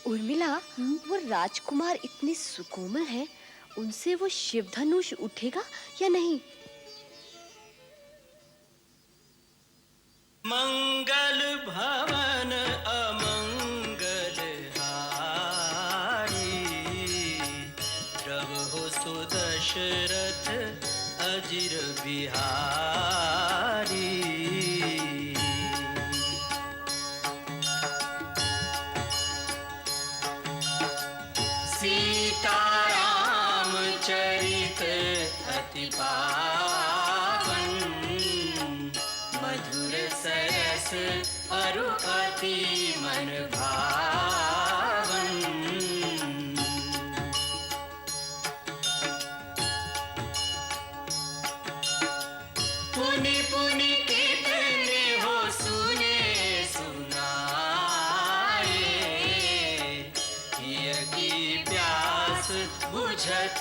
Speaker 22: उर्मिला, वो राजकुमार इतने सुकोमल हैं, उनसे वो शिवधनुष उठेगा या नहीं?
Speaker 11: मंगल भवन अमंगल हारी, प्रभु सुदर्शन अति मन भावन। पुनि पुनि कितने हो सुने सुनाए, हिय की प्यास बुझत